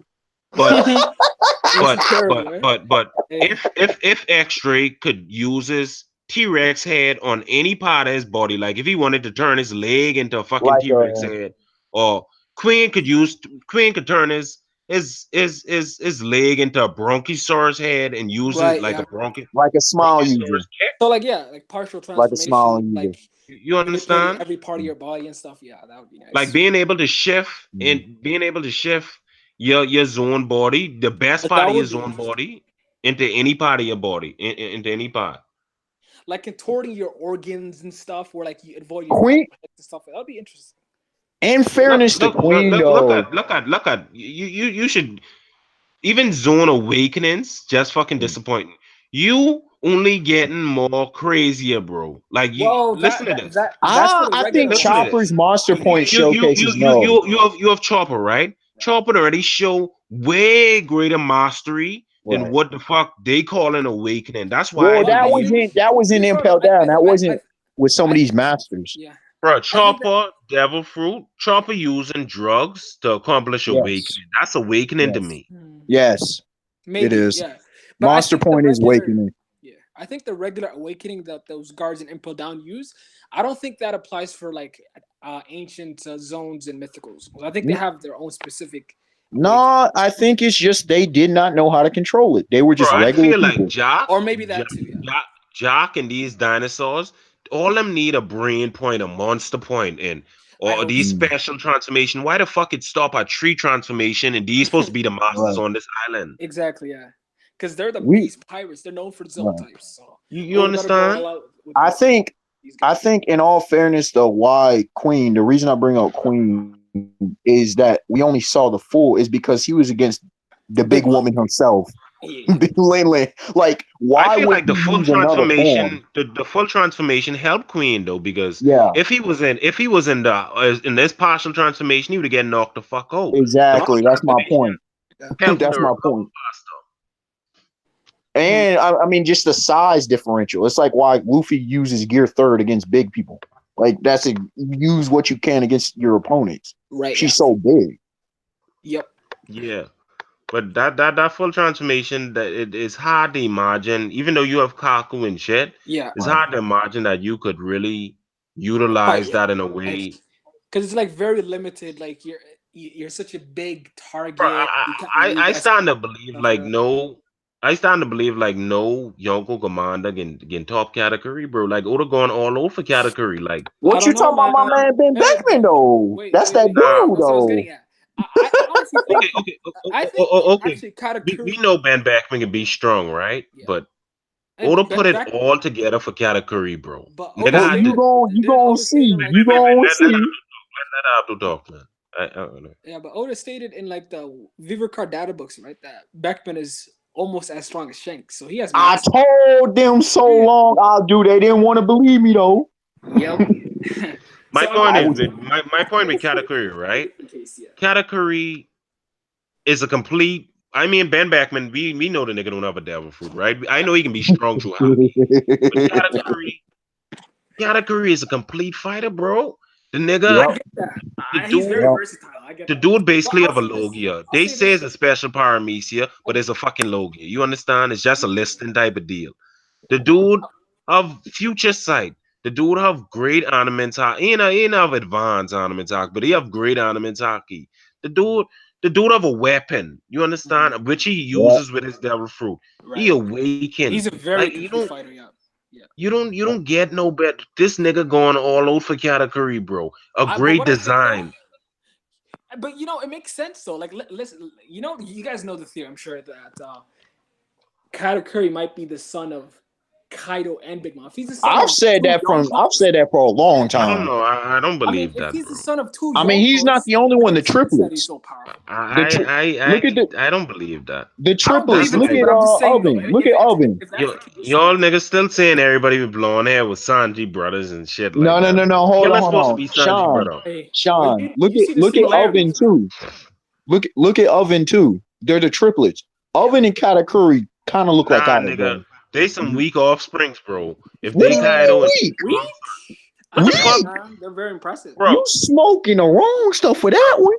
But Unless you terrible, right? Hey. if X-Ray could use his T-Rex head on any part of his body, like if he wanted to turn his leg into a fucking Like T-Rex head, or Queen could turn his leg into a Bronchosaurus head and use it Right. like a Yeah. a smile user. Bronchosaurus kick. So like yeah, like partial Like a smile transformation, user. like You manipulating understand? every part of your body and stuff. Yeah, that would be Like nice. being able to shift Mhm. and being able to shift your zone body, the best But part that of your would be zone interesting. body into any part of your body, into any part. like contorting your organs and stuff, where like you avoid your Queen. and stuff. That'd be interesting. In fairness to Queen, though, Look at you should even Zone Awakenings just fucking disappointing. You only getting more crazier, bro. Like you Well, listen to this. that's for the I think regular Listen to one. this. Chopper's Monster Point showcases no. You have Chopper, right? Chopper already show way greater mastery than Right. what the fuck they call an awakening. That's why I Well, Well, I believe, think that was in he's Impel probably. Down. That wasn't with some of I these masters. yeah. bro. I think that Chopper, Devil Fruit, Chopper using drugs to accomplish Yes. awakening. That's awakening to Yes. me. Yes. It maybe is. yeah, but I Monster think the Point is regular awakening. yeah, I think the regular awakening that those guards in Impel Down use, I don't think that applies for like ancient zones and mythicals. I think they N- have their own specific awakening, No, I think it's just they did not know how to control it. They were Bro, just I regular feel like people. Jock, or maybe Jock, that too. Yeah. Jock, Jock and these dinosaurs, all them need a brain point, a monster point, and I or hope these so. Mm, special transformation. Why the fuck it stop at tree transformation and these supposed to be the masters right. on this island? Exactly. Yeah. Because they're the We beast pirates. They're known for zone right. types. So You Oda better go all understand? out with I think these I guys. think in all fairness though, why Queen, the reason I bring up Queen is that we only saw the full is because he was against the big Big Mom. woman himself. Yeah. Big Lele. Like, I why feel would like he the full use another form? transformation, the full transformation helped Queen though, because Yeah, if he was in this partial transformation, he would have get knocked the fuck out. The full exactly. That's my transformation point. helped him to That's my recover point. faster. Hmm. And I mean, just the size differential. It's like why Luffy uses gear third against big people. Like that's a use what you can against your opponents. Right. Yeah. She's so big. Yep. Yeah. But that full transformation, that it is hard to imagine, even though you have Kaku and shit, Yeah. it's Right. hard to imagine that you could really Apply utilize it. that in a Like, way. because it's like very limited. Like you're such a big Bro, target. You can't move I as stand to believe stuff like like that. no, I stand to believe like no Yonko commander can top category, bro. Like Oda going all over category. Like, I What you don't know, talking about, my man. man Ben Hey, Beckman though? wait, That's wait, that wait. nah, dude That's what I was though. getting at. I honestly think I think okay. actually We Katakuri. know Ben Beckman can be strong, right? Yeah, But and Oda put it back, all together for category, bro. but Nigga Oda Well, had you to stated gon' you didn't gonna Oda state see. in like You gonna see. let Abdul talk, man. I don't know. yeah, but Oda stated in like the Vivicar data books, right, that Beckman is almost as strong as Shanks, so he has I massive. told them so long I'll do. They didn't want to believe me though. Yep. My So I point I mean, is was with my point with category, right? in case, yeah. Category is a complete. I mean, Ben Beckman, we know the nigga don't have a devil fruit, right? I know he can be strong through hockey, but category is a complete fighter, bro. The I nigga, Yep. get that. the He's very dude, Yep. versatile. I get the that. dude But basically I'll have a say this. logia. I'll They say say this. it's a special paramecia, but it's a fucking logia. You understand? It's just a listing type of deal. The dude have future sight. The dude have great ornament hockey. He ain't have advanced ornament hockey, but he have great ornament hockey. The dude, the dude have a weapon. You Mhm. understand? Which he Yep. uses with his devil fruit. He Right. awaken. He's a Like very complete fighter. Yeah. Yeah. you don't get no bet. This nigga going all out for category, bro. A But great what I think though, design. but it makes sense though. Like, listen, you guys know the theory. I'm sure that Katakuri might be the son of Kaido and Big Mom. If he's the son I've of said two that I've Yonkos, said that for a long I don't time. know. I don't I mean, believe if that, he's the bro. son of two I mean, he's not Yonkos, the only it one. The makes sense that he's triplets. so powerful. The tri- look at I don't believe that. the I don't triplets. believe it Look too, at but I'm just saying though, Oven. Look at Oven. if that's the case, Y'all niggas still saying everybody with blonde hair was Sanji brothers and shit like No, no, that. no, no. Y'all not Hold supposed to on, be Sanji Sean. brother. hey, but Sean, you see the look at Oven similarities, man. too. Look at Oven too. They're the triplets. Yeah. Oven and Katakuri kind of look like Nah, eyes, nigga. bro. They some weak offsprings, bro. If What do they you Kaido mean and weak? Weak? I what the don't know, fuck, Weak? man. They're very impressive. bro, You smoking the wrong stuff for that one.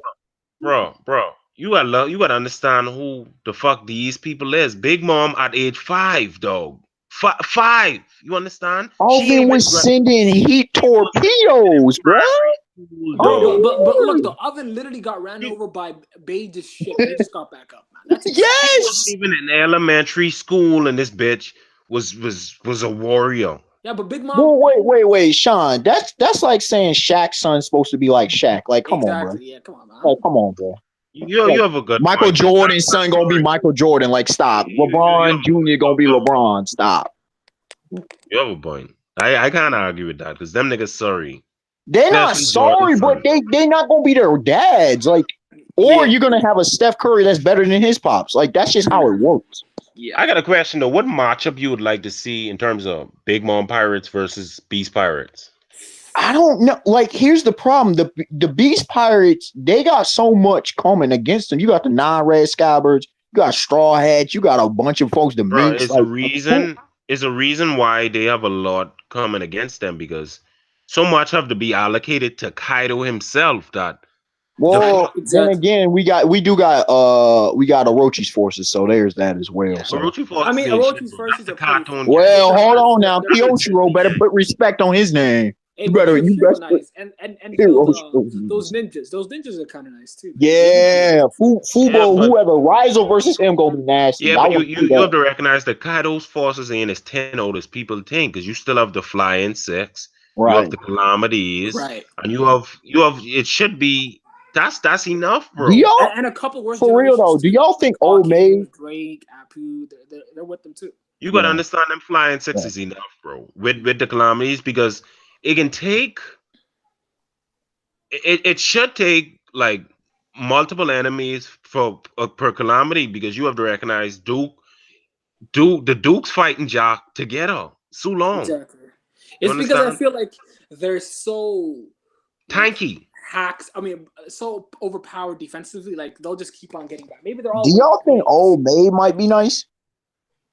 bro. You gotta understand who the fuck these people is. Big Mom at age 5, dog. Five. You understand? She ain't Oven even was sending heat torpedoes, bro. school, Bro, dog. but look, Oh, the oven literally got ran She, over by Bage's ship. They just got back up, man. That's insane. she wasn't yes. even in elementary school, and this bitch was a warrior. Yeah, but Big Mom, Well, wait, Sean. That's like saying Shaq's son's supposed to be like Shaq. Like, come on, bro. exactly. Yeah, come on, man. Like, come on, bro. You Like, have a good Michael point, but Jordan's son gonna be Michael Jordan. Like, stop. you LeBron Jr. gonna be LeBron. Stop. You have a point. I can't argue with that because them niggas sorry. They're not Especially Jordan sorry, but son. they not gonna be their dads. Like, or Yeah. you're gonna have a Steph Curry that's better than his pops. Like, that's just how it works. Yeah. I got a question though. What matchup you would like to see in terms of Big Mom Pirates versus Beast Pirates? I don't know. Like, here's the problem: the Beast Pirates, they got so much coming against them. You got the non-red Skybirds, you got Straw Hats, you got a bunch of folks, the Bro, Minks. is the Like, reason why they have a lot coming against them because so much have to be allocated to Kaido himself that the well, then Exactly. again, we do got Orochi's forces, so there's that as well. Yeah. So, Orochi I forces mean, ain't shit, Orochi's bro. That's forces the are pretty. cartoon well, character. hold on now, They're pretty Kyoshiro, good. better put respect on his name. Hey, You but better, you Kyoshiro best put nice, and you know those Kyoshiro. ninjas. Those ninjas are kind of nice too. Yeah, Yeah, Fubo, but whoever, Rizo versus him gonna be nasty. yeah, I but you, want to you see you have that. to recognize that Kaido's forces ain't as 10 old as people think, because you still have the flying six, you have Right. the calamities, Right. and you have it should be that's enough, Do bro. y'all, And a couple worse for real generations though, do too, y'all like think Old Rocky, Maid? Drake, Apu. They're with them too. You gotta Yeah, understand them flying six yeah. is enough, bro. With the calamities, because it can take it should take like multiple enemies for per calamity, because you have to recognize the Duke's fighting Jock together. So long. Exactly. You It's because I understand? feel like they're so like Tanky. hacks. I mean, so overpowered defensively. Like they'll just keep on getting back. Maybe they're Do all weak y'all think grenades. Old Maid might be nice?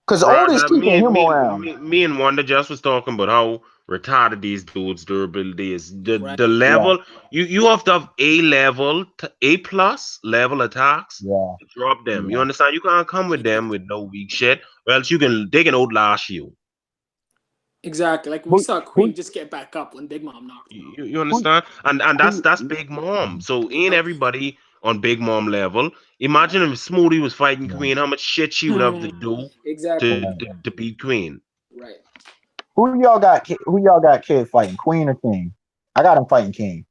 Cause Bro, Old is that keeping him around. me and Wanda just was talking about how retarded these dudes' durability is. Right. The Yeah, level you have to have A level to A plus level attacks yeah, to drop them. You yeah. understand? You can't come with them with no weak shit, or else they can outlast you. Exactly. Like we Who, saw who, Queen just get back up when Big Mom knocked him out. You who, understand? And who? that's Big Mom. So ain't Yep. everybody on Big Mom level. Yeah. Imagine if Smoothie was fighting Yeah, Queen, how much shit she would have to do Exactly. to right. to beat Queen. Right. Who y'all got? Who y'all got? Kids fighting Queen or King? I got him fighting King.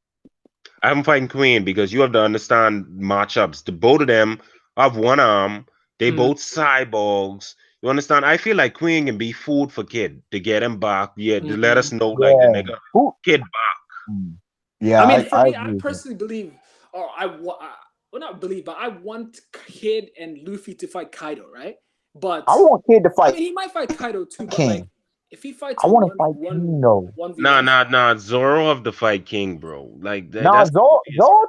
I'm fighting Queen because you have to understand matchups. The both of them have one arm. They Mm. both cyborgs. You understand? I feel like Queen can be food for Kid to get him back. Yeah, to let us Mm. know like the Yeah. nigga Who? Kid back. Mm. Yeah, I mean, for I me, I agree with that. personally believe, or well, not believe, but I want Kid and Luffy to fight Kaido, right? I But want Kid to I fight mean, he might fight Kaido too. But like, King. if he fights I a want to fight King though. one v Nah, one, nah, nah. Zoro have to fight King, bro. Like Nah, that's Zoro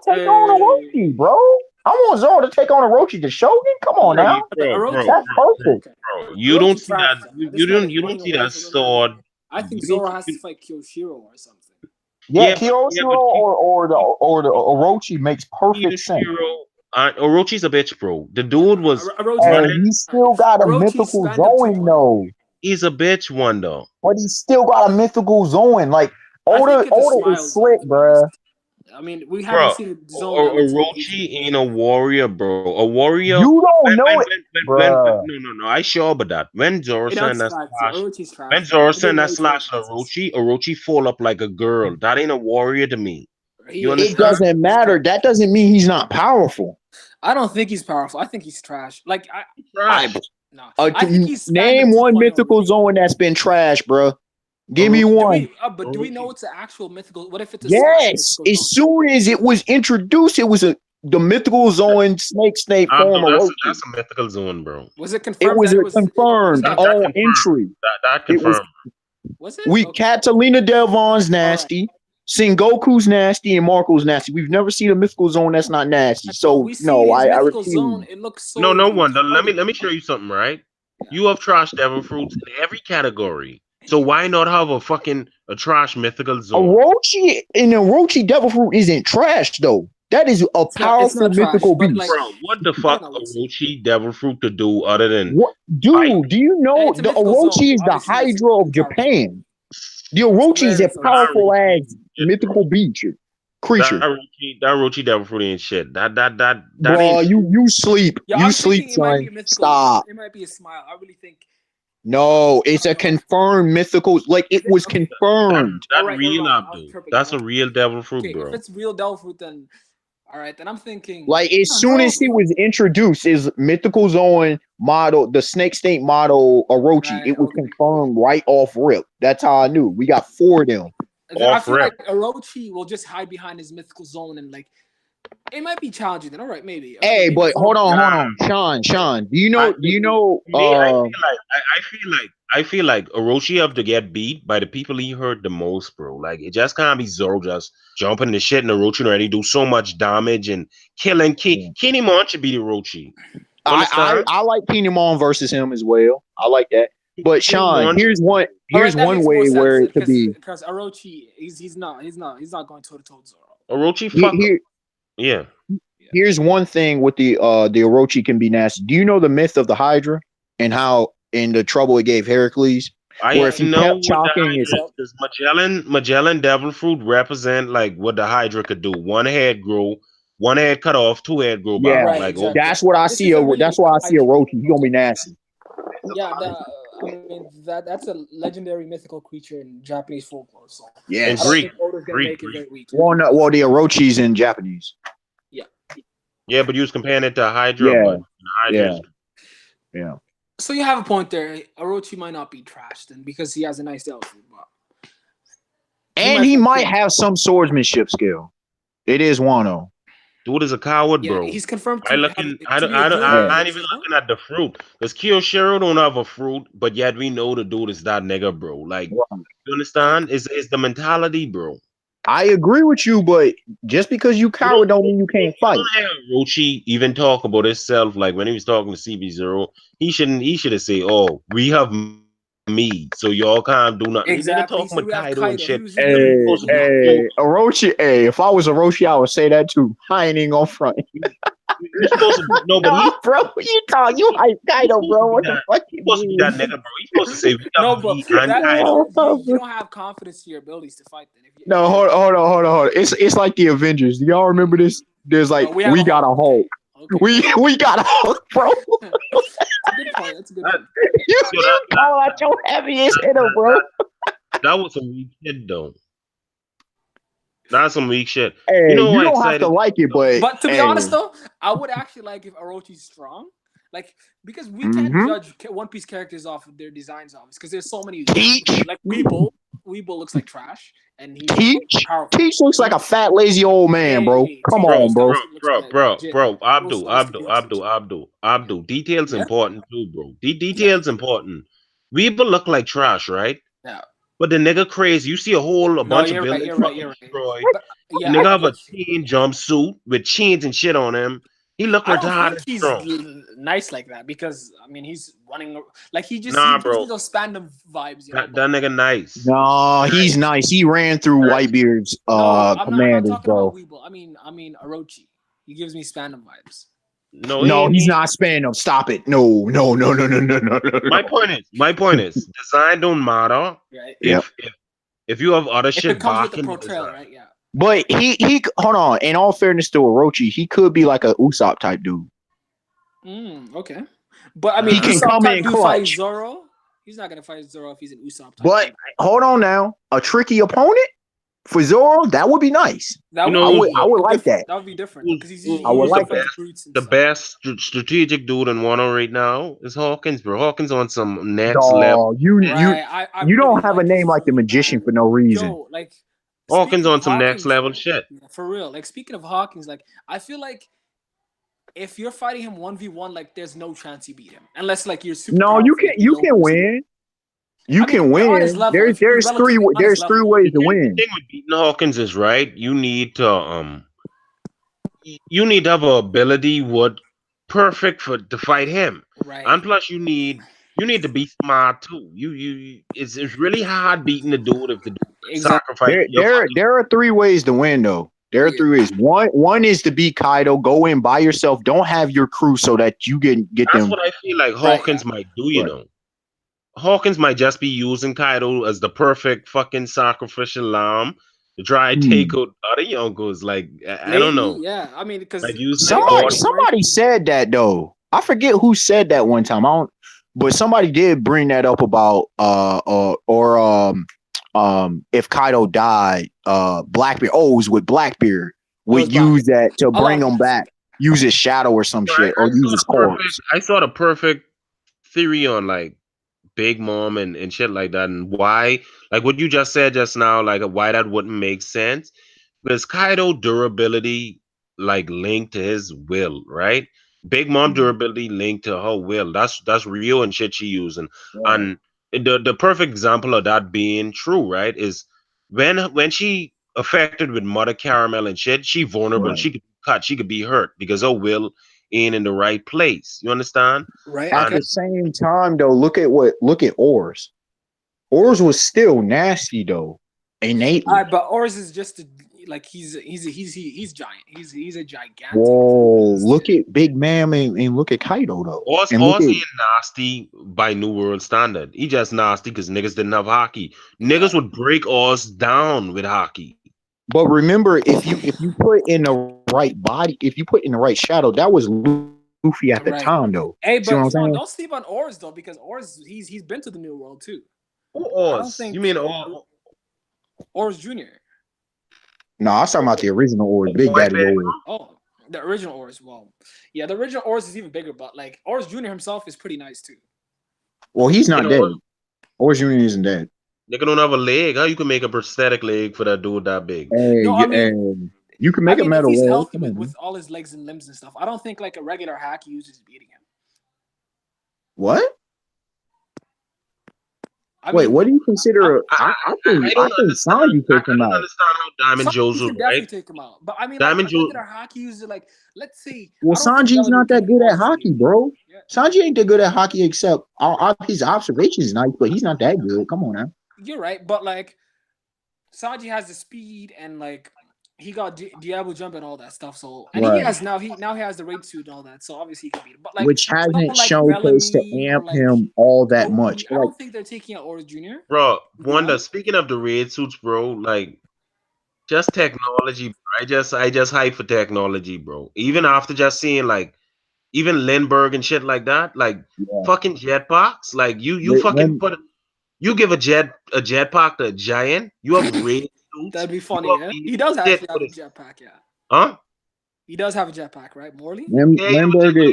take on hey, Orochi, bro. I want Zoro to take on Orochi, the Shogun. Come on yeah, bro, now, the that's perfect. Okay, you don't Orochi see that. trash. This man is You don't running see away that from him and sword. everything. I think You don't Zoro has to see. fight Kyoshiro or something. Yeah, Yeah, Kyoshiro but or the Orochi makes perfect sense. Kiyoshiro, Orochi's a bitch, bro. The dude was Orochi's Hey, not. running. he still got a Orochi's mythical stand up Zoan 2.0. though, He's a bitch, Wonder. but he still got a mythical Zoan. Like I think it's a Oda smile is zone, slick, to be bruh. honest. I mean, we haven't Bro, seen a zone that looks like Luffy. Orochi ain't a warrior, bro. A warrior. You don't know it, bruh. No, I sure about that. When Zoro You know, send it's that trash. slash, Orochi's when trash, man. Zoro I give send that way too slash much to emphasis. Orochi fall up like a girl. That ain't a warrior to me. You He It understand? is. doesn't He's matter. trash. That doesn't mean he's not powerful. I don't think he's powerful. I think he's trash. Like I Trash. no. I think he's stand up name one 2.0 mythical Luffy. Zoan that's been trash, bruh. Give me Orochi. Do one. we? But do we know Orochi. it's an actual mythical? What if it's a slash Yes. mythical zone? As soon as it was introduced, it was the mythical Zoan snake No, form of Orochi. that's a mythical zone, bro. Was it It confirmed was that a it was? Was it confirmed That on confirmed? confirmed. entry. That It was confirmed. Was it? we Okay. Catalina Delvon's All right. nasty, Sengoku's nasty, and Marco's nasty. We've never seen a mythical zone that's not nasty. But So we see no, his I mythical zone. refuse. It looks No, so no wonder. retarded. Let me show you something, right? Yeah. You have trash devil fruits in every category. So why not have a trash mythical zone? Orochi Devil Fruit isn't trash though. That is a It's not. It's powerful not trash. mythical But like, beast. Bro, what the I fuck don't know. Orochi devil fruit to do other than What, fight? dude? Do you know It's a the mythical zone. Orochi is the Obviously, Hydra of it's powerful. Japan? The It's Orochi is very a powerful. powerful That ass Orochi ain't shit, bro. mythical creature. That Orochi devil fruit ain't shit. That ain't Bro, shit. you sleep. Yeah, You I'm sleep, thinking it might be son. a mythical. Stop. It might be a smile. I really think. No, I it's don't a know. confirmed mythical. Like Is it it was okay? That confirmed. All that right, never real mind. Abdul. Perfect. That's Never a mind. real devil fruit, Okay, if bro. it's real devil fruit, then All right, then I'm thinking. Like as I don't soon know. as he was introduced, his mythical zone model, the Snake State model Orochi, Right. it was Okay. confirmed right off rip. That's how I knew. We got 4 of them. Then I Off feel rip. like Orochi will just hide behind his mythical zone and like it might be challenging. Then all right, maybe. Okay, Hey, maybe but Zoro. hold Nah, on, Sean. I, Do you know me, I feel like Orochi have to get beat by the people he hurt the most, bro. Like it just can't be Zoro just jumping the shit and Orochi already do so much damage and killing Kinemon should be the Orochi. You understand? I like Kinemon versus him as well. I like that. But Sean, Kinemon should All right, here's that one makes more way where sense it could be because Orochi he's not going toe to toe with Zoro. Orochi he, fuck here yeah. Yeah. here's one thing with the Orochi can be nasty. Do you know the myth of the Hydra and how in the trouble it gave Heracles? Where I if he know kept what the chalking his Hydra is. Magellan Devil Fruit represent like what the Hydra could do. One head cut off, two head grow back. yeah, Right, Like oh, exactly. that's what I This see. is a really That's why I see hygiene. Orochi. He gonna be nasty. Yeah, I mean that's a legendary mythical creature in Japanese folklore. So and I don't Yes. think Oda's gonna make it Greek. very weak. Well, no, well, the Orochi's in Japanese. Yeah. Yeah, but you was comparing it to Hydra, Yeah, but Hydra's yeah, yeah. So you have a point there. Orochi might not be trashed, and because he has a nice outfit, but And he might kill. have some swordsmanship skill. It is Wano. dude is a coward, Yeah, bro. he's confirmed I to looking, be a good Yeah. I ain't even looking at the fruit. Cause Kiyoshiro don't have a fruit, but yet we know the dude is that nigga, bro. Like, you understand? It's the mentality, bro. I agree with you, but just because you coward don't mean you can't You fight. don't have Rochi even talk about himself. Like when he was talking to CB0, he should have said, "Oh, we have me, so y'all can't do nothing." He nigga Exactly. He talking said with we have Kaido and Kaido. He shit. was So he Hey, supposed to be hey, Orochi. Hey, if I was Orochi, I would say that too. I ain't even gonna front. you supposed to be, no, but No, bro, you hype he's Kaido, supposed to bro. be What the that fuck he's you supposed to be mean? that nigga, bro. He's supposed to say we have no, but me and that Kaido. you don't have confidence in your abilities to fight. Then if No, hold on. It's like the Avengers. Do y'all remember this? There's like we have a got a Hulk. Hulk. Okay. We got a Hulk, bro. That's a good point. That's a good That, point. yo, You call out your heaviest hitter, bro. that was some weak shit, though. That's some weak shit. You Hey, know you what don't have to excited? like it, but But to be hey, honest, though, I would actually like if Orochi's strong, like because we can't mm-hmm. judge One Piece characters off of their designs, obviously, because there's so many. Teach, Like Weeble looks like trash, and he's teach, powerful. teach looks like a fat, lazy old man, bro. Come Teach on, bro. looks legit. Real spicy dude. Abdul. Details Yeah, important too, bro. yeah, Details important. Weeble look like trash, right? yeah. But the nigga crazy. You see a No, bunch of you're right. buildings You're right. fucking You're right. destroyed. But The yeah, nigga I have a get you. chain jumpsuit with chains and shit on him. He look I don't retarded think and he's strong. nice like that because I mean he's running like he Nah, gives me bro. those spandom vibes, you know. That But nigga nice. No, he's nice. He ran through Nice. Whitebeard's no, I'm not commanders, talking about bro. Weeble. I mean Orochi. He gives me spandom vibes. No, No, he's he not spanning them. Stop it. No. my point is design don't matter Right. Yep. if you have other If it shit comes with the backing the portrayal, design. right? Yeah. But he hold on. In all fairness to Orochi, he could be like a Usopp type dude. Okay. But I mean He can Usopp come type in dude fight clutch. Zoro. He's not gonna fight Zoro if he's an Usopp type But dude. hold on now, a tricky opponent for Zoro, that would be nice. That You would know I would like that. That would be different though, because I he would usually like fights that. brutes and the stuff. best strategic dude in Wano right now is Hawkins, bro. Hawkins on some next level. Dog, you Right. I you really don't have a like his name like the fruit, magician man. for no reason. Yo, like Hawkins speaking of on some next Hawkins, level though, shit. yeah, for real. Like speaking of Hawkins, like I feel like if you're fighting him 1v1, like there's no chance you beat him unless like you're super No, powerful. Like, you Yoko can or something. win. You I mean, can if you're on his win. level, if you're relatively on his There's three level, ways to The win. thing with beating Hawkins is right. You need to have a ability what perfect for to fight him, right? and plus you need to be smart too. It's really hard beating the dude if the dude Exactly. sacrifice your fucking. There are three ways to win though. There are Yeah. three ways. One is to beat Kaido. Go in by yourself. Don't have your crew so that you get That's them. what I feel like Right. Yeah. Hawkins might do. You Right. know, Hawkins might just be using Kaido as the perfect fucking sacrificial lamb to try and take out other youngos. Like I don't Maybe. know, Yeah. I mean, because like using his body. Somebody said that though. I forget who said that one time. I don't, but somebody did bring that up about if Kaido died, Blackbeard. Oh, it was with Blackbeard It was would black. use that to A lot bring of him people said back, use his shadow or some Bro, I, shit, or I use saw his the perfect. corpse. I saw the perfect theory on like Big Mom and shit like that, and why, like what you just said just now, like why that wouldn't make sense. Because Kaido durability like linked to his will, right? Big Mom Mhm. durability linked to her will. That's real and shit she using. Right. And the perfect example of that being true, right, is when she affected with Mother Caramel and shit, she vulnerable. Right. She could be cut, she could be hurt because her will ain't in the right place. You understand? right. At Okay. the same time, though, look at Oars. Oars was still nasty though, All innately. right, but ours is just like he's giant. He's a gigantic Whoa, beast. look at Big Mam and look at Kaido though, Oz and look Oz at ain't nasty by New World standard. He just nasty because niggas didn't have hockey. Yeah. Niggas would break Oz down with hockey. But remember, if you put in the right body, if you put in the right shadow, that was Luffy at the time, though. Right. See what I'm Hey, saying? but Sean, don't sleep on Oars though, because Oars he's been to the New World too. Who I don't Oz? You think mean Oz? Oars Junior. No, I was talking about the original Oars, Big White Daddy Bear? Oars. Oh, the original Oars. Well, yeah, the original Oars is even bigger, but like Oars Junior himself is pretty nice too. Well, he's You not know dead. what? Oars Junior isn't dead. Nigga don't have a leg. How you can make a prosthetic leg for that dude that big? No, Hey, you can I make a mean, if metal he's leg. healthy Come on, with man. all his legs and limbs and stuff, I don't think like a regular hack uses beating him. What? I Wait, mean, what do you I'm, consider? I I don't think understand. Sanji take I him don't out. understand how Diamond Sanji Joe's can definitely right. take him out, but I mean, like Diamond a Joe. regular hack user, like let's say, Well, I don't think Sanji's Bellamy not can that beat good at Oars hockey, Junior. bro. Yeah, Sanji ain't that good at hockey except his observations nice, but he's not that good. Come on now. you're right, but like Sanji has the speed and like he got Diablo jump and all that stuff. So and he Right. has now he has the raid suit and all that. So obviously he can beat him. But like Which hasn't someone like showcased to Bellamy or amp like him all that much. Toby, I Like, don't think they're taking out Oris Junior. Bro, To be Wanda, honest, speaking of the red suits, bro, like just technology, bro. I just hype for technology, bro. Even after just seeing like even Lindbergh and shit like that, like yeah, fucking jetpacks, like you fucking Lim, put you give a jetpack to a giant, you have red suits, that'd be you funny. have Yeah, the he does shit actually with have a his jetpack. Yeah, huh? he does have a jetpack, right, Morley? Yeah, you have a jet. Limburger,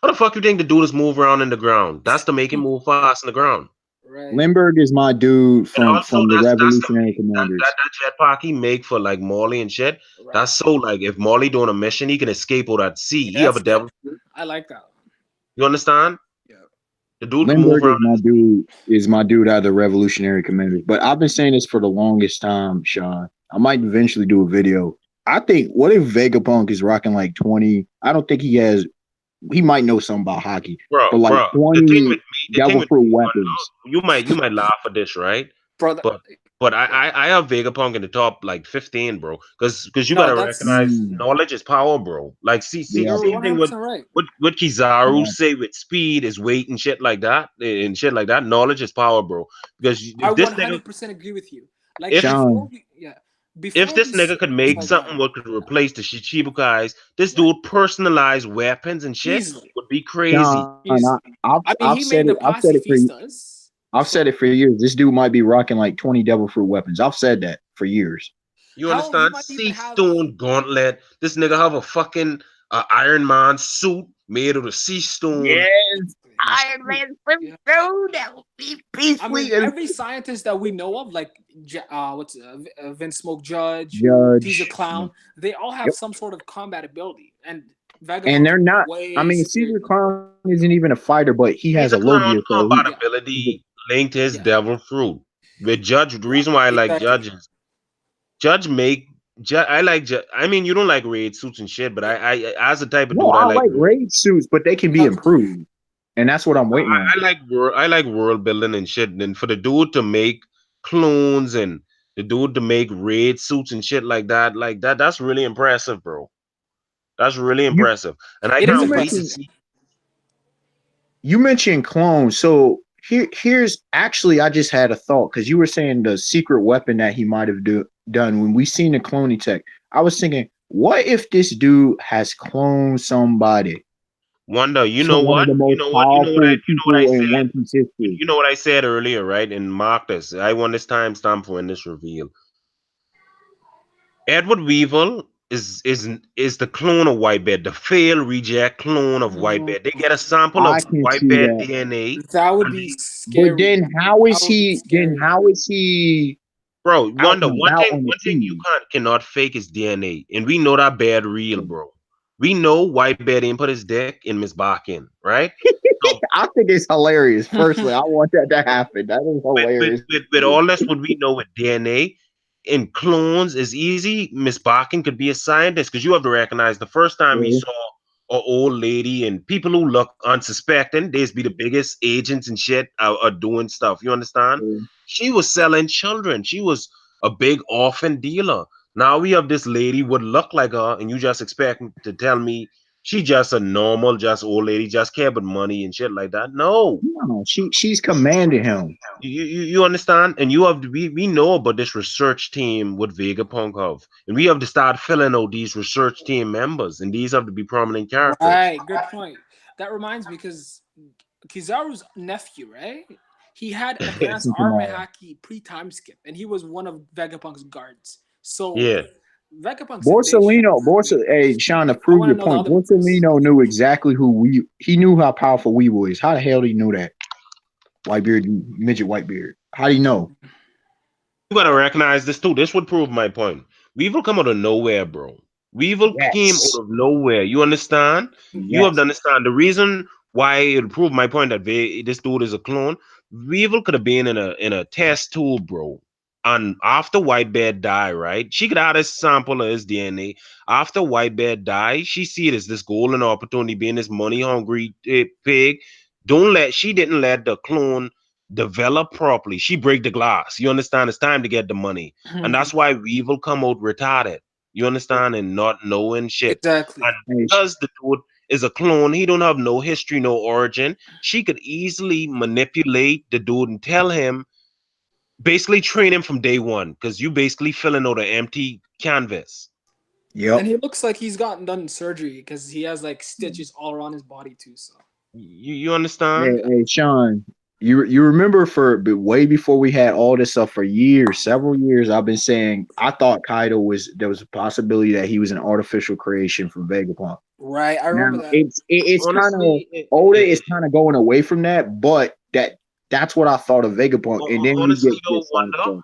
How the fuck you think the dude is move around in the ground? That's to make him move fast in the ground. Right. Limburg is my dude And also from the that's the Revolutionary make Commanders. that jetpack he make for like Molly and shit. Right. That's so like if Molly doing a mission, he can escape out at sea. Yeah, He have a that's good. devil. I like that. You understand? Yeah. The dude can move Limburg around. is my dude out of the Revolutionary Commanders. But I've been saying this for the longest time, Sean. I might eventually do a video. I think what if Vegapunk is rocking like 20? I don't think he has. He might know something about hockey, but like Bro. The 20 thing devil with fruit me, weapons. you might laugh at this, right? Brother. But but Yeah. I have Vegapunk in the top like 15, bro. Because you No, gotta that's recognize Mm, knowledge is power, bro. Like yeah, you're same thing 100% right. what Kizaru yeah. say with speed is weight and shit like that and shit like that. Knowledge is power, bro. Because I if this nigga 100% agree with you. Like if before Sean, we, yeah, if before this we nigga say could things make like that, something what could replace the Shichibukais, this yeah, dude personalized weapons and shit easily, would be crazy. Sean, easily. I mean, I've he said made it. the I've said it for pacifistas. I've said So it for years. This dude might be rocking like 20 devil fruit weapons. I've said that for years. You hell, he understand? might even Sea have. Stone Gauntlet. This nigga have a fucking Iron Man suit made of the sea stone. Yes, And Iron shit. Man from Yeah. that would be I peacefully mean, and every scientist that we know of, like Vince Smoke Judge, Caesar Judge. Clown, they all have Yep. some sort of combat ability, and And Vagabunk's they're not. I way mean, superior Caesar to them. Clown isn't even a fighter, but he has a He's a clown Logia, so combat Yeah, he's a, ability linked to his yeah, devil fruit. With Judge, the yeah, reason why I like exactly. Judge is Judge make I like Judge. I mean, you don't like raid suits and shit, but Yeah, I as a type of no. dude, I I like like raid suits, but they can be that's improved, and that's what I'm waiting on. I like world building and shit. And for the dude to make clones and the dude to make raid suits and shit like that's really impressive, bro. That's really You impressive. And I it is you can't wait to impressive. mentioned see. you mentioned clones, so here's actually I just had a thought because you were saying the secret weapon that he might have done when we seen the cloning tech. I was thinking, what if this dude has cloned somebody? Wonder, you So know one of what? the You most know what? powerful You know what I people in said? One Piece history. You know what I said earlier, right? And mark this. I want this timestamp for when this reveal. Edward Weevil is the clone of white bear, the failed reject clone of white Mm, bear. They get a sample I of can white see bear that. DNA, that would and be they, But scary. then how That is would be he? Then scary. how is he bro, out wonder and about on the one thing you feed? cannot fake is DNA, and we know that bad real, bro. We know white bear didn't put his dick in Miss Barkin, right? So I think it's hilarious. Personally, I want that to happen. That is hilarious. with all this, what we know with DNA in clones is easy. Miss Barkin could be a scientist because you have to recognize the first time we True, saw an old lady and people who look unsuspecting, they's be the biggest agents and shit are doing stuff. You understand? true. She was selling children. She was a big orphan dealer. Now we have this lady would look like her, and you just expect to tell me she just a normal, just old lady, just care about money and shit like that. No, No, she's commanding him. you understand? And you have to, we know about this research team with Vegapunk of, and we have to start filling out these research team members, and these have to be prominent characters. Right, good point. That reminds me because Kizaru's nephew, right? He had advanced armor Tomorrow. haki pre-time skip, and he was one of Vegapunk's guards. So Yeah, Vegapunk's in big shot. Borsalino, hey, Sean, to I prove want to your know the point, other members. Borsalino knew exactly who he knew how powerful Weevil is. How the hell did he know that? Whitebeard, midget Whitebeard. How do you know? you gotta recognize this too. This would prove my point. Weevil come out of nowhere, bro. Weevil came out Yes. of nowhere. You understand? You have to Yes. understand the reason why it proved my point that this dude is a clone. Weevil could have been in a test tube, bro. And after White Bear die, right? She could add a sample of his DNA. After White Bear die, she see it as this golden opportunity, being this money hungry pig. She didn't let the clone develop properly. She break the glass. You understand? It's time to get the money. And that's why Weevil come out retarded. You understand? And not knowing shit. And Exactly. Hey, because the dude is a clone, he don't have no history, no origin. She could easily manipulate the dude and tell him, basically train him from day one, because you basically filling out an empty canvas. And yep. he looks like he's gotten done surgery because he has like stitches all around his body too. So You understand? Hey, Sean, you remember but way before we had all this stuff for years, several years, I've been saying I thought Kaido was there was a possibility that he was an artificial creation from Vegapunk. right, I Now remember that. it's kind of Honestly, Oda is kind of going away from that, but that's what I thought of Vegapunk, and then we honestly get though, some Wonder, stuff.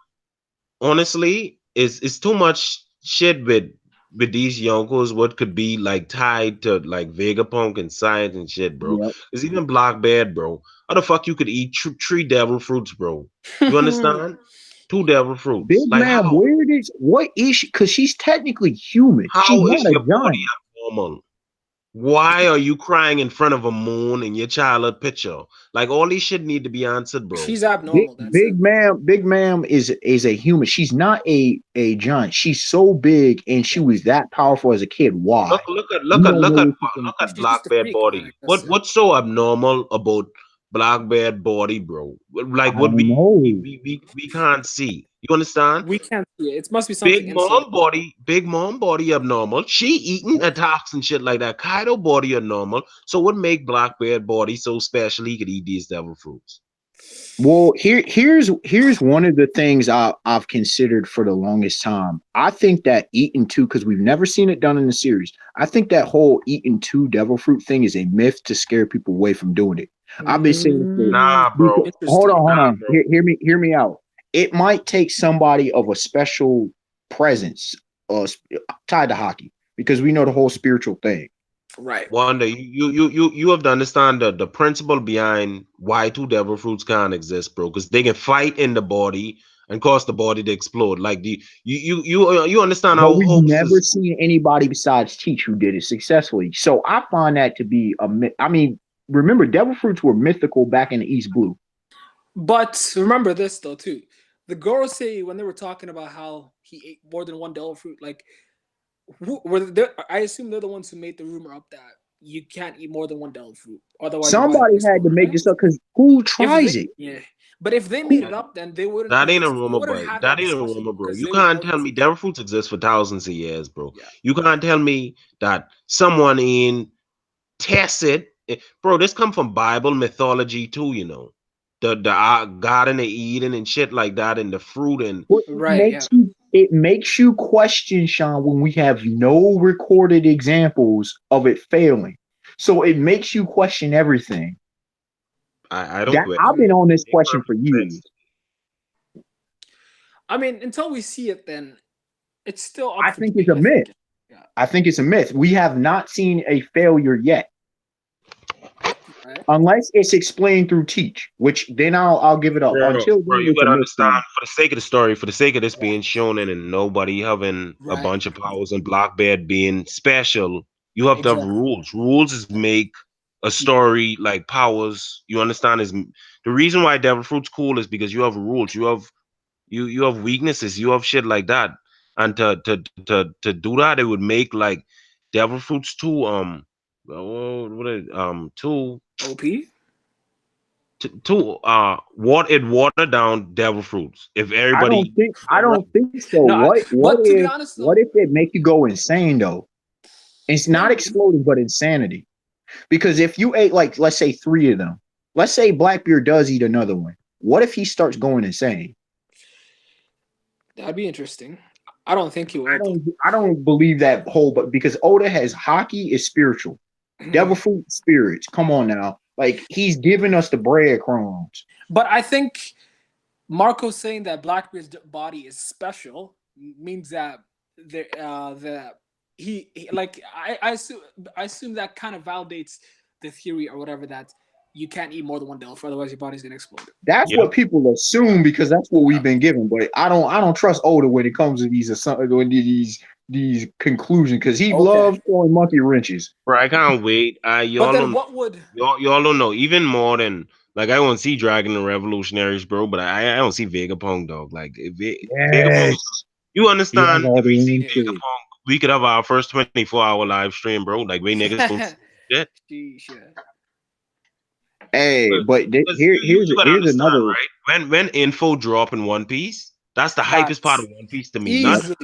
honestly, it's too much shit with these yonkos what could be like tied to like Vegapunk and science and shit, bro. Yep. It's even Black Bad, bro. How the fuck you could eat three devil fruits, bro? You understand? Two devil fruits. Big Like man, how? where did what is she? Because she's technically human. She's How not is a your body giant. abnormal? Why are you crying in front of a moon in your childhood picture? Like all these shit need to be answered, bro. She's abnormal. That's it. Big ma'am is a human. She's not a giant. She's so big and she Yeah, was that powerful as a kid. Why? We don't know where she came Look at from. she's Black just a Bear freak, man. body. That's it. What's so abnormal about Black Bear body, bro? Like I what don't know. we can't see. You understand? We can't see it. It must be something inside. Big mom body abnormal. She eating attacks and shit like that. Kaido body abnormal. So what make Black Bear body so special? He could eat these devil fruits. Well, here's one of the things I've considered for the longest time. I think that eating two, because we've never seen it done in the series. I think that whole eating two devil fruit thing is a myth to scare people away from doing it. I've been saying it for Nah, bro. because, hold on, Interesting. hold Nah, on. bro. Hear me out. It might take somebody of a special presence tied to hockey because we know the whole spiritual thing. Right. Wanda, you have to understand the principle behind why two devil fruits can't exist, bro. Because they can fight in the body and cause the body to explode. Like you understand But how we've hopes never is. seen anybody besides Teach who did it successfully. So I find that to be a myth. I mean, remember, devil fruits were mythical back in the East Blue. But remember this though too. The Gorosei, when they were talking about how he ate more than one devil fruit, like were they, I assume they're the ones who made the rumor up that you can't eat more than one devil fruit, otherwise your body will Somebody had explode, to make right? this up because who If tries they it? yeah, but if they made Who, it up, then they wouldn't That ain't a they rumor, wouldn't boy. have that That ain't a discussion rumor, bro. because You they would can't know tell it's me devil fruits exist for thousands of years, bro. yeah. You can't tell me that someone in test it. Bro, this come from Bible mythology too, you know. The Garden of Eden and shit like that, and the fruit and what Right, makes yeah. you? it makes you question, Sean, when we have no recorded examples of it failing. So it makes you question everything. I don't That question I've been on this it. Make question for perfect years. sense. I mean, until we see it, then it's still up I for think it's debate. a I myth. think. Yeah. I think it's a myth. We have not seen a failure yet, Right. unless it's explained through teach, which then I'll give it up. Until Bro, then, you it's a gotta myth to understand, me. for the sake of the story, for the sake of this Right. being shown and nobody having a Right. bunch of powers and Blackbeard being special, you have to have Exactly. rules. Rules is make a story like powers. You understand? Is the reason why Devil Fruit's cool is because you have rules. You have weaknesses. You have shit like that. And to do that, it would make like Devil Fruits too too OP. what it water down devil fruits if everybody I right. don't think so. No, but to be honest, What though, if it make you go insane though? It's not maybe. exploding, but insanity. Because if you ate like let's say three of them, let's say Blackbeard does eat another one. What if he starts going insane? That'd be interesting. I don't think he will. I don't believe that whole, but because Oda has hockey is spiritual. Devil fruit spirits. Come on now. Like he's giving us the breadcrumbs. But I think Marco saying that Blackbeard's body is special means that that like I assume that kind of validates the theory or whatever that you can't eat more than one Delph, otherwise your body's gonna explode. That's Yep. what people assume because that's what we've been given. But I don't trust Oda when it comes to these conclusions because he loves throwing monkey wrenches. Bro, I can't wait. But Y'all then don't what would y'all don't know even more than like I don't see Dragon and Revolutionaries, bro, but I don't see Vegapunk, dog. Like if Vegapunk, Yes, you he has understand? all If we the see answers. Vegapunk, we could have our first 24-hour live stream, bro. Like we niggas don't see shit. Sheesh, yeah. Hey, but Because you gotta here's understand, another. right? When info drop in One Piece, that's the hypest part Facts. of One Piece to me. Not Easily.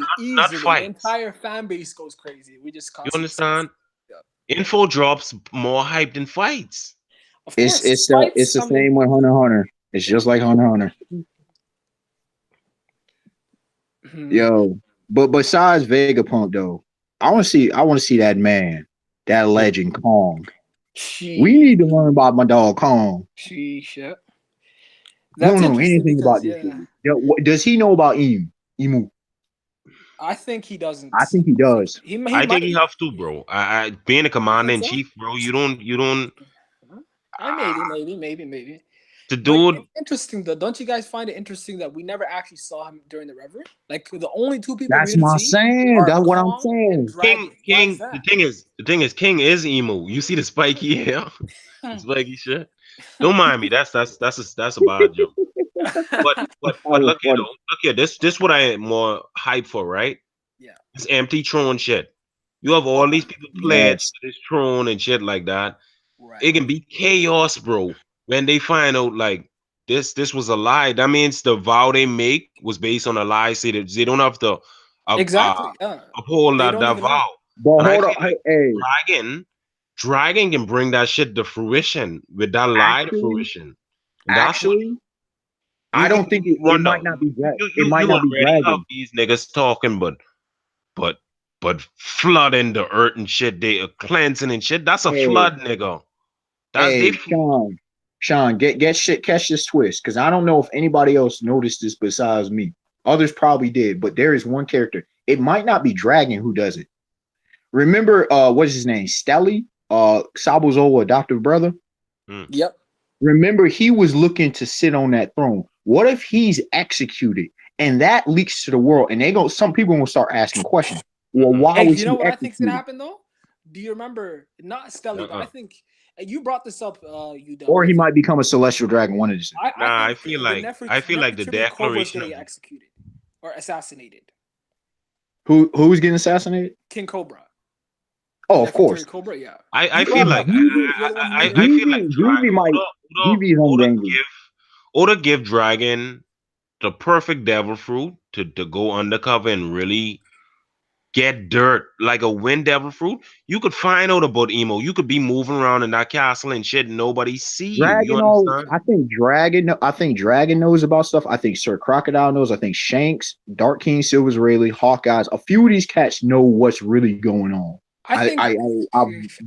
The fights. entire fan base goes crazy. We just You constantly understand? yeah. Info drops more hype than fights. Of course, It's fights. the I mean, same with Hunter x Hunter. It's just like Hunter x Hunter. Yo, but besides Vegapunk though, I want to see that man, that legend Kong. We need to learn about my dog Kong. sheesh, yeah. We That's don't know interesting anything because about this dude. Does he know about Emu? I think he doesn't. I think he does. He I think might. you have to, bro. I being a You commander think in so? chief, bro. You don't. I maybe. To But do it, it's interesting though. Don't you guys find it interesting that we never actually saw him during the river? Like the only two people we That's didn't my see saying. are That's what I'm Kong and saying. Dragon. Why is The that? thing is, King is emo. You see the spiky hair, the spiky shit. Don't mind me. That's a bad joke. But That was look here funny. though. Look here. This what I am more hyped for, right? Yeah. This empty throne shit. You have all these people pledged Yes. to this throne and shit like that. Right. It can be chaos, bro. When they find out like this was a lie, that means the vow they make was based on a lie. Say that they don't have to Exactly. Yeah. uphold They don't that even know. vow. But And I hold feel on. like Hey, Dragon can bring that shit to fruition with that lie to actually, fruition. And that's what actually, I don't think you it wonder. might not be it You might not be already have dragon. these niggas talking, but flooding the earth and shit. They are cleansing and shit. That's a Hey, flood, nigga. That's they. hey, Sean, get shit, catch this twist, because I don't know if anybody else noticed this besides me. Others probably did, but there is one character. It might not be Dragon who does it. Remember, what is his name? Stelly, Sabo's old adoptive brother. Hmm. Yep. Remember, he was looking to sit on that throne. What if he's executed and that leaks to the world? And some people gonna start asking questions. Well, why Hey, was you know he what I think's gonna executed? happen though? Do you remember not Stelly, but I Uh-uh. think you brought this up, you Or Delve. he might become a celestial dragon. One of these. I Nah, think I feel like the Nefertiti Cobra is declaration gonna of get executed or assassinated. Who's getting assassinated? King Cobra, Oh, of course. Nefertiti Cobra. Yeah. I You feel brought like that. You're the one who made it. I feel like Vivi might Vivi's on danger. Oda give Dragon the perfect devil fruit to go undercover and really get dirt like a wind devil fruit, you could find out about emo. You could be moving around in that castle and shit, and nobody see you. You Dragon knows. understand? I think Dragon knows about stuff. I think Sir Crocodile knows. I think Shanks, Dark King, Silver's Rayleigh, Hawkeyes. A few of these cats know what's really going on. I think I've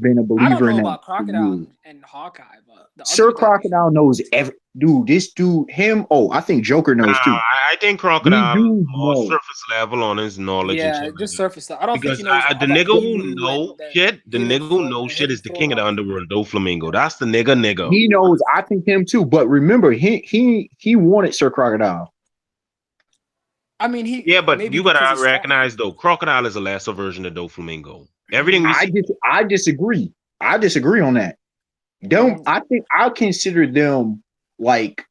been a I don't believer know in that about for Crocodile years. and Hawkeye, but the Sir other guys. Crocodile knows every dude. This dude, him. Oh, I think Joker Nah, knows too. I think These Crocodile dudes more know. surface level on his knowledge and Yeah, shit like just that. surface stuff. I don't think he Because knows the all that nigga who voodoo and know the shit, the healing nigga who foot, know shit healing is the king of the throne. underworld, Doflamingo. Yeah. That's the nigga. He knows. I think him too. But remember, he wanted Sir Crocodile. I mean, he Yeah, but maybe you because gotta he's strong. recognize though, Crocodile is a lesser version of Doflamingo. Everything we see, I disagree. I disagree on that. Them, I think I consider them like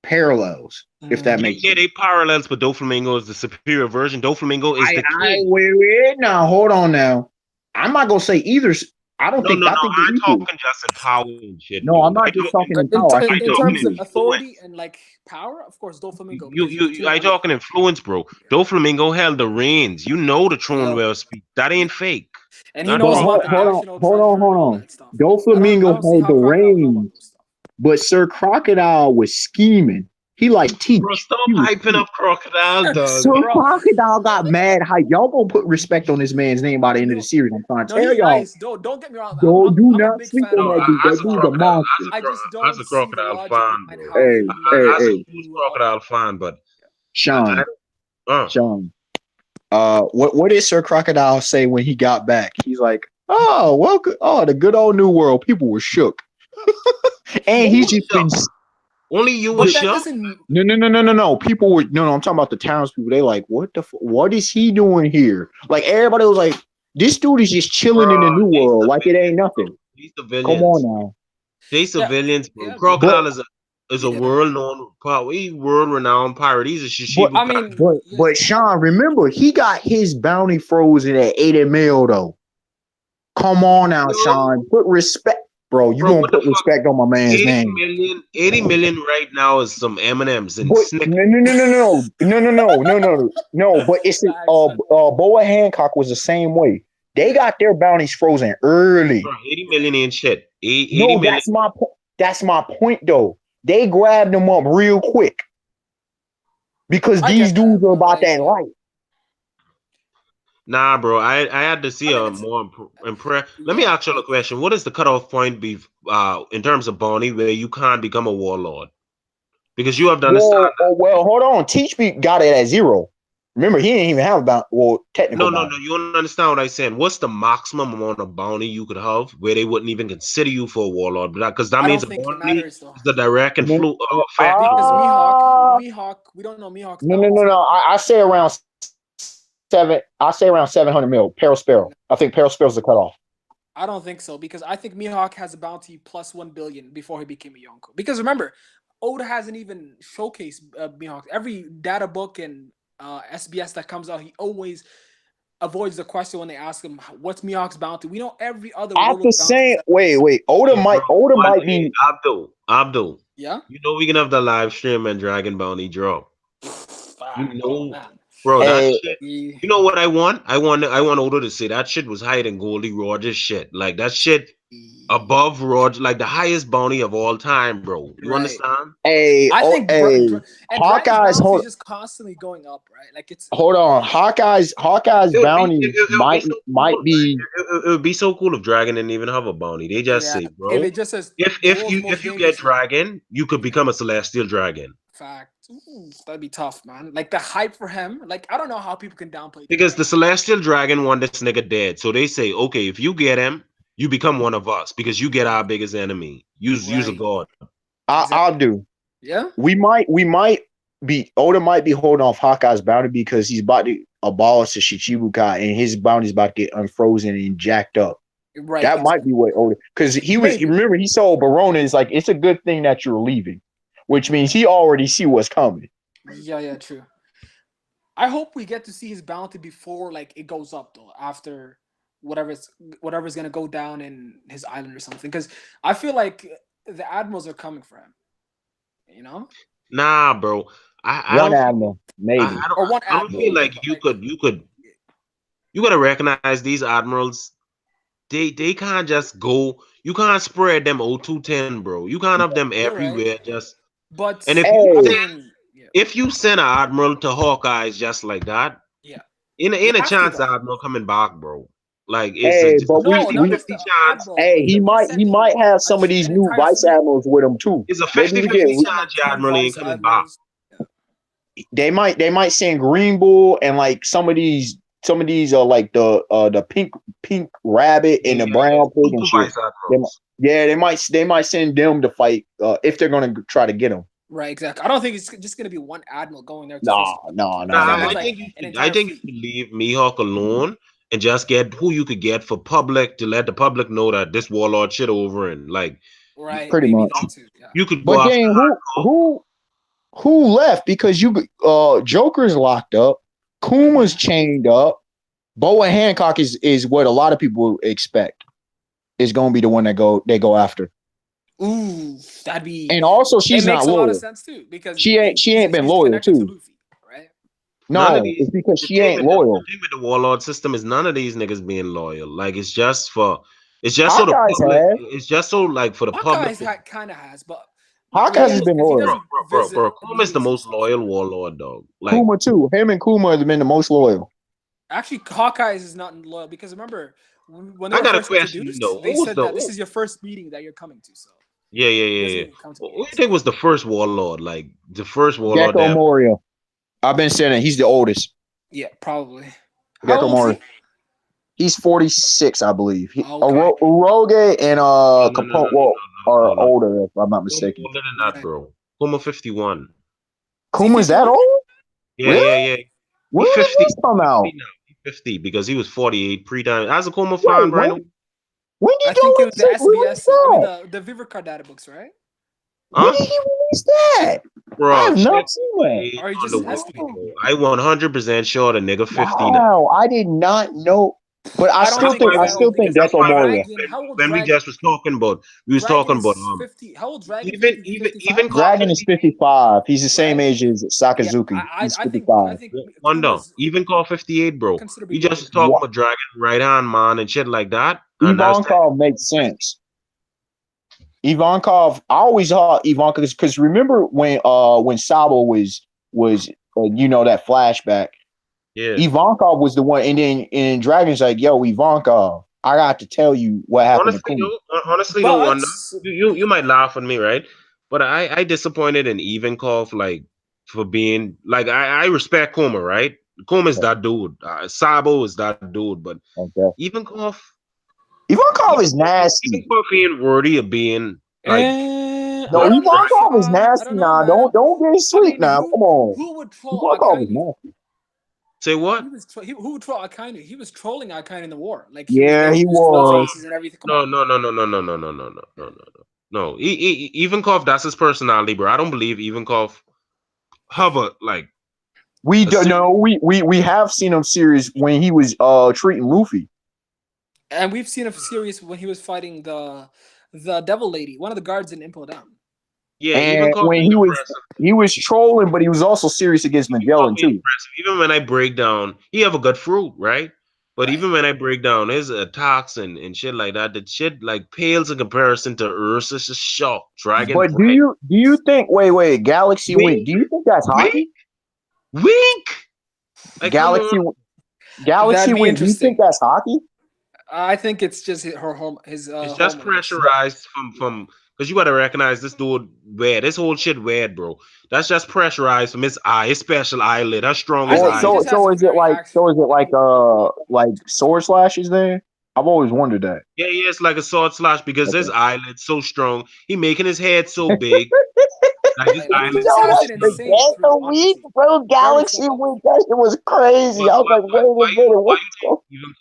parallels, if that makes yeah, sense. they parallels, but Doflamingo is the superior version. Doflamingo is the king. Wait now, hold on now. I'm not gonna say either. I don't No, think. no, I no. think they're I ain't equal. talking just in power and shit, No, I'm dude. not just talking in In, power. I in, think in they're terms of equal. authority and like power, of course, Doflamingo because he's I 200. talking influence, bro. Doflamingo held the reins. You know the throne Yo, well speak. That ain't fake. and he Not knows But about crocodile. the national treasure and hold all on. that stuff. I Doflamingo don't see held how the Crocodile know about reins, those stuff. but Sir Crocodile was scheming. He like Bro, Teach. stop He was hyping up crocodile, dog. Sir Bro, Crocodile got mad hype. Y'all gonna put respect on this man's name by the end of the no, series. I'm trying to no, tell he's y'all. nice. Don't get me wrong. Do I'm a not big sleep fan on of No, that Hawk, dude. That as a dude's a but crocodile, monster. I just as don't a see the crocodile logic fan, behind bro. how Hey, he hey, As a managed hey, huge to crocodile fan, but I Sean, don't. Sean. What did Sir Crocodile say when he got back? He's like, "Oh, welcome. Oh, the good old new world. People were shook." And Who he's was just been shook? Only you was But that shook? doesn't. no. People were no. I'm talking about the townspeople. They like, what is he doing here? Like everybody was like, this dude is just chilling in the Bro, new they world, like it ain't civilians, bro. nothing. They Come on civilians. now. They Yeah, civilians, bro. yeah, bro. But Crocodile is a Yeah, world known world renowned pirate. He's a but Shishibu I pirate. mean, yeah, but Sean, remember he got his bounty frozen at 80 mil though. Come on now, Yo, Sean. Put respect, bro. You bro, gonna what the put fuck? respect on my man's 80 name. million, 80 million right now is some M&Ms and But Snickers. no. But it's facts. Boa Hancock was the same way. They got their bounties frozen early. Bro, 80 million ain't shit. 80 No, million. that's my point. That's my point though. They grabbed them up real quick because I these get that, dudes are but about like, that life. Nah, bro. I had to see I mean, a it's more impress. Let me yeah, ask you a like question. What is the cutoff point in terms of bounty where you can't become a warlord? Because you have to understand. Well, hold on. Teach me got it at 0. Remember, he didn't even have technical No. bounty. You don't understand what I'm saying. What's the maximum amount of bounty you could have where they wouldn't even consider you for a warlord? Because that I means don't a think it bounty matters though is the direct effect because on. Mihawk, we don't know Mihawk's bounty. No. I say around 7. I say around 700 mil. Perospero. I think Perospero's the cutoff. I don't think so because I think Mihawk has a bounty plus 1 billion before he became a Yonko. Because remember, Oda hasn't even showcased Mihawk. Every data book and SBS that comes out, he always avoids the question when they ask him what's Mihawk's bounty. We know every other After warlord bounty. saying, wait. Oda Hey, bro. might Hey, be. Abdul. Yeah. You know we can have the live stream and Dragon Bounty drop. You Oh know, man. bro, that Hey, shit. You know what I want? I want Odo to say that shit was higher than Goldie Rogers shit. Like that shit above Roger, like the highest bounty of all time, bro. You Right. understand? I think and Dragon's Hawkeye's bounty is just constantly going up, right? Like it's hold on. Hawkeye's It would be bounty it would be so cool, might right? be It would be so cool if Dragon didn't even have a bounty. They just yeah. say, If bro, it just says if the if world's you most if you get dangerous land. Dragon, you could become a celestial dragon. Fact. Ooh, that'd be tough, man. Like the hype for him. Like I don't know how people can downplay that. Because the celestial dragon want this nigga dead. So they say, okay, if you get him, you become one of us because you get our biggest enemy. Use a Right. god. I'll Exactly. do. Yeah. We might be Oda might be holding off Hawkeye's bounty because he's about to abolish the Shichibukai and his bounty's about to get unfrozen and jacked up. Right. That might Exactly. be what Oda because Maybe. remember he told Barona is like it's a good thing that you're leaving, which means he already see what's coming. Yeah. True. I hope we get to see his bounty before like it goes up though. After whatever's gonna go down in his island or something. Because I feel like the admirals are coming for him. You know. Nah, bro. I One don't admiral, maybe. Or one I don't admiral. feel Okay, like but you like could you gotta recognize these admirals. They can't just go. You can't spread them 0210, bro. You can't have them You're right. everywhere. Just But and Hey, yeah, if you send an admiral to Hawkeyes just like that, yeah, you in a have to chance, though. admiral coming back, bro. Like hey, it's but a No, not 50-50 just the chance. admiral, hey, but you're he sending might have some of these an new entire vice fleet. admirals with him too. It's a Maybe we You can 50-50 get send like chance your 10 admiral ain't vice coming back. admirals. they might send Green Bull and like some of these are like the pink rabbit Yeah, and the yeah, yeah. brown pig and Super shit. vice They might, admirals. yeah, they might send them to fight if they're gonna try to get him. Right, exactly. I don't think it's just gonna be one admiral going there to face. Nah, nah, I nah, Nah, think nah. it's like an I entire think you fleet. should leave Mihawk alone and just get who you could get for public to let the public know that this warlord shit over and like Right, Pretty maybe much. that too. Yeah. you could go But after then who left because you Joker's locked up, Kuma's Mhm. chained up. Boa Hancock is what a lot of people expect is going to be the one that they go after. Ooh, that'd be. And also, It she's not makes a lot of loyal. sense too because She ain't been he's loyal connected to too. Luffy, right? none of No, these. it's because she ain't loyal. The thing with the warlord system is none of these niggas being loyal. Like it's just so the Hawkeyes public. has. It's just so like for the public. Hawkeye's kind of has, but Hawkeyes he has been because he loyal. doesn't visit Bro. Kuma is the meetings and most stuff. loyal warlord, dog. Like Kuma too. Him and Kuma have been the most loyal. Actually, Hawkeye's is not loyal because remember when they I were got a first question. You know, introduced, they who's said the that this is your first meeting that you're coming to, so yeah, yeah, he yeah, doesn't yeah. even come to Who do you meetings. think was the first warlord? Like the first warlord Gecko that Moria. I've been saying that he's the oldest. Yeah, probably. How Gecko old is Moria. he? He's 46, I believe. Okay, Uroge and Capone are no. older, if I'm not Kuma mistaken. older than that, right. bro. Kuma 51. Is he Kuma's that 51? old? Yeah, Really? yeah, yeah. He When did 50. this come out? 50 now. He 50 because he was 48 pre-time. As a Kuma fan, Wait, Rhino. when I did think it was the Joe release SBS. I mean that? the Vivica data books, right? When Huh? did he release that? I Bro, have check not the seen that. date Or he on the just wiki, estimated bro. it. I 100% sure the nigga 50 now. Wow, I did not know. But I don't think I he's that still old think because That's Gecko why Moria. Dragon. How old when we Dragon? just was talking about, Dragon is 50. How old Dragon? even 50, even 55? even call Dragon is 55. He's the same Right? age as Yeah. Sakazuki. He's I 55. think wonder, Kuma's even call 58, bro. considerably We just younger was than him. talking What? about Dragon right hand man and shit like that. And I was telling Ivankov makes sense. Ivankov, I always thought Ivankov because remember when Sabo was that flashback. yeah. Ivankov was the one, and then Dragon's like, "Yo, Ivankov, I got to tell you what happened to Kuma." Honestly though, But wonder you might laugh at me, right? But I disappointed in Ivankov like for being like I respect Kuma, right? Kuma is that dude. Sabo is that dude, but Okay. Ivankov, Ivankov is nasty. Ivankov ain't worthy of being like No, I don't know. Ivankov is I nasty don't know, now. man. Don't get it I sleep mean, now. Come on. who would troll Ivankov is Akainu? nasty. say what? Who would troll Akainu? He was trolling Akainu in the war. Like he was Yeah, he making his troll No, was. faces and everything. Come on. no. No, Ivankov, that's his personality, bro. I don't believe Ivankov have a like We a don't serious. know. We have seen him serious when he was treating Luffy. And we've seen a series when he was fighting the Devil Lady, one of the guards in Impel Down. Yeah, And Ivankov when is impressive. he was trolling, but he was also serious against Ivankov Magellan is too. impressive. Even when I break down, he have a good fruit, right? But Right. even when I break down his attacks and shit like that, the shit like pales in comparison to Ursus' shock, Dragon But Pride. do you think wait Galaxy Wing? Wink, Do you think that's wink, hockey? wink. Like, come on. Galaxy Galaxy That'd be Wing? Do you think interesting. that's hockey? I think it's just her home, his It's just hormones. pressurized from because you gotta recognize this dude weird. This whole shit weird, bro. That's just pressurized from his eye, his special eyelid, how strong I his think he eyes. just has a very So active. is it like sword slashes there? I've always wondered that. Yeah, it's like a sword slash because his Okay. eyelid's so strong. He making his head so big. Like his Right. Like he eyelids just so has Yo, an that's strong. the insane fruit, Gecko Week, honestly. bro. Very Galaxy strong. Week. That shit was crazy. I was like, wait a minute, Why what's going? you think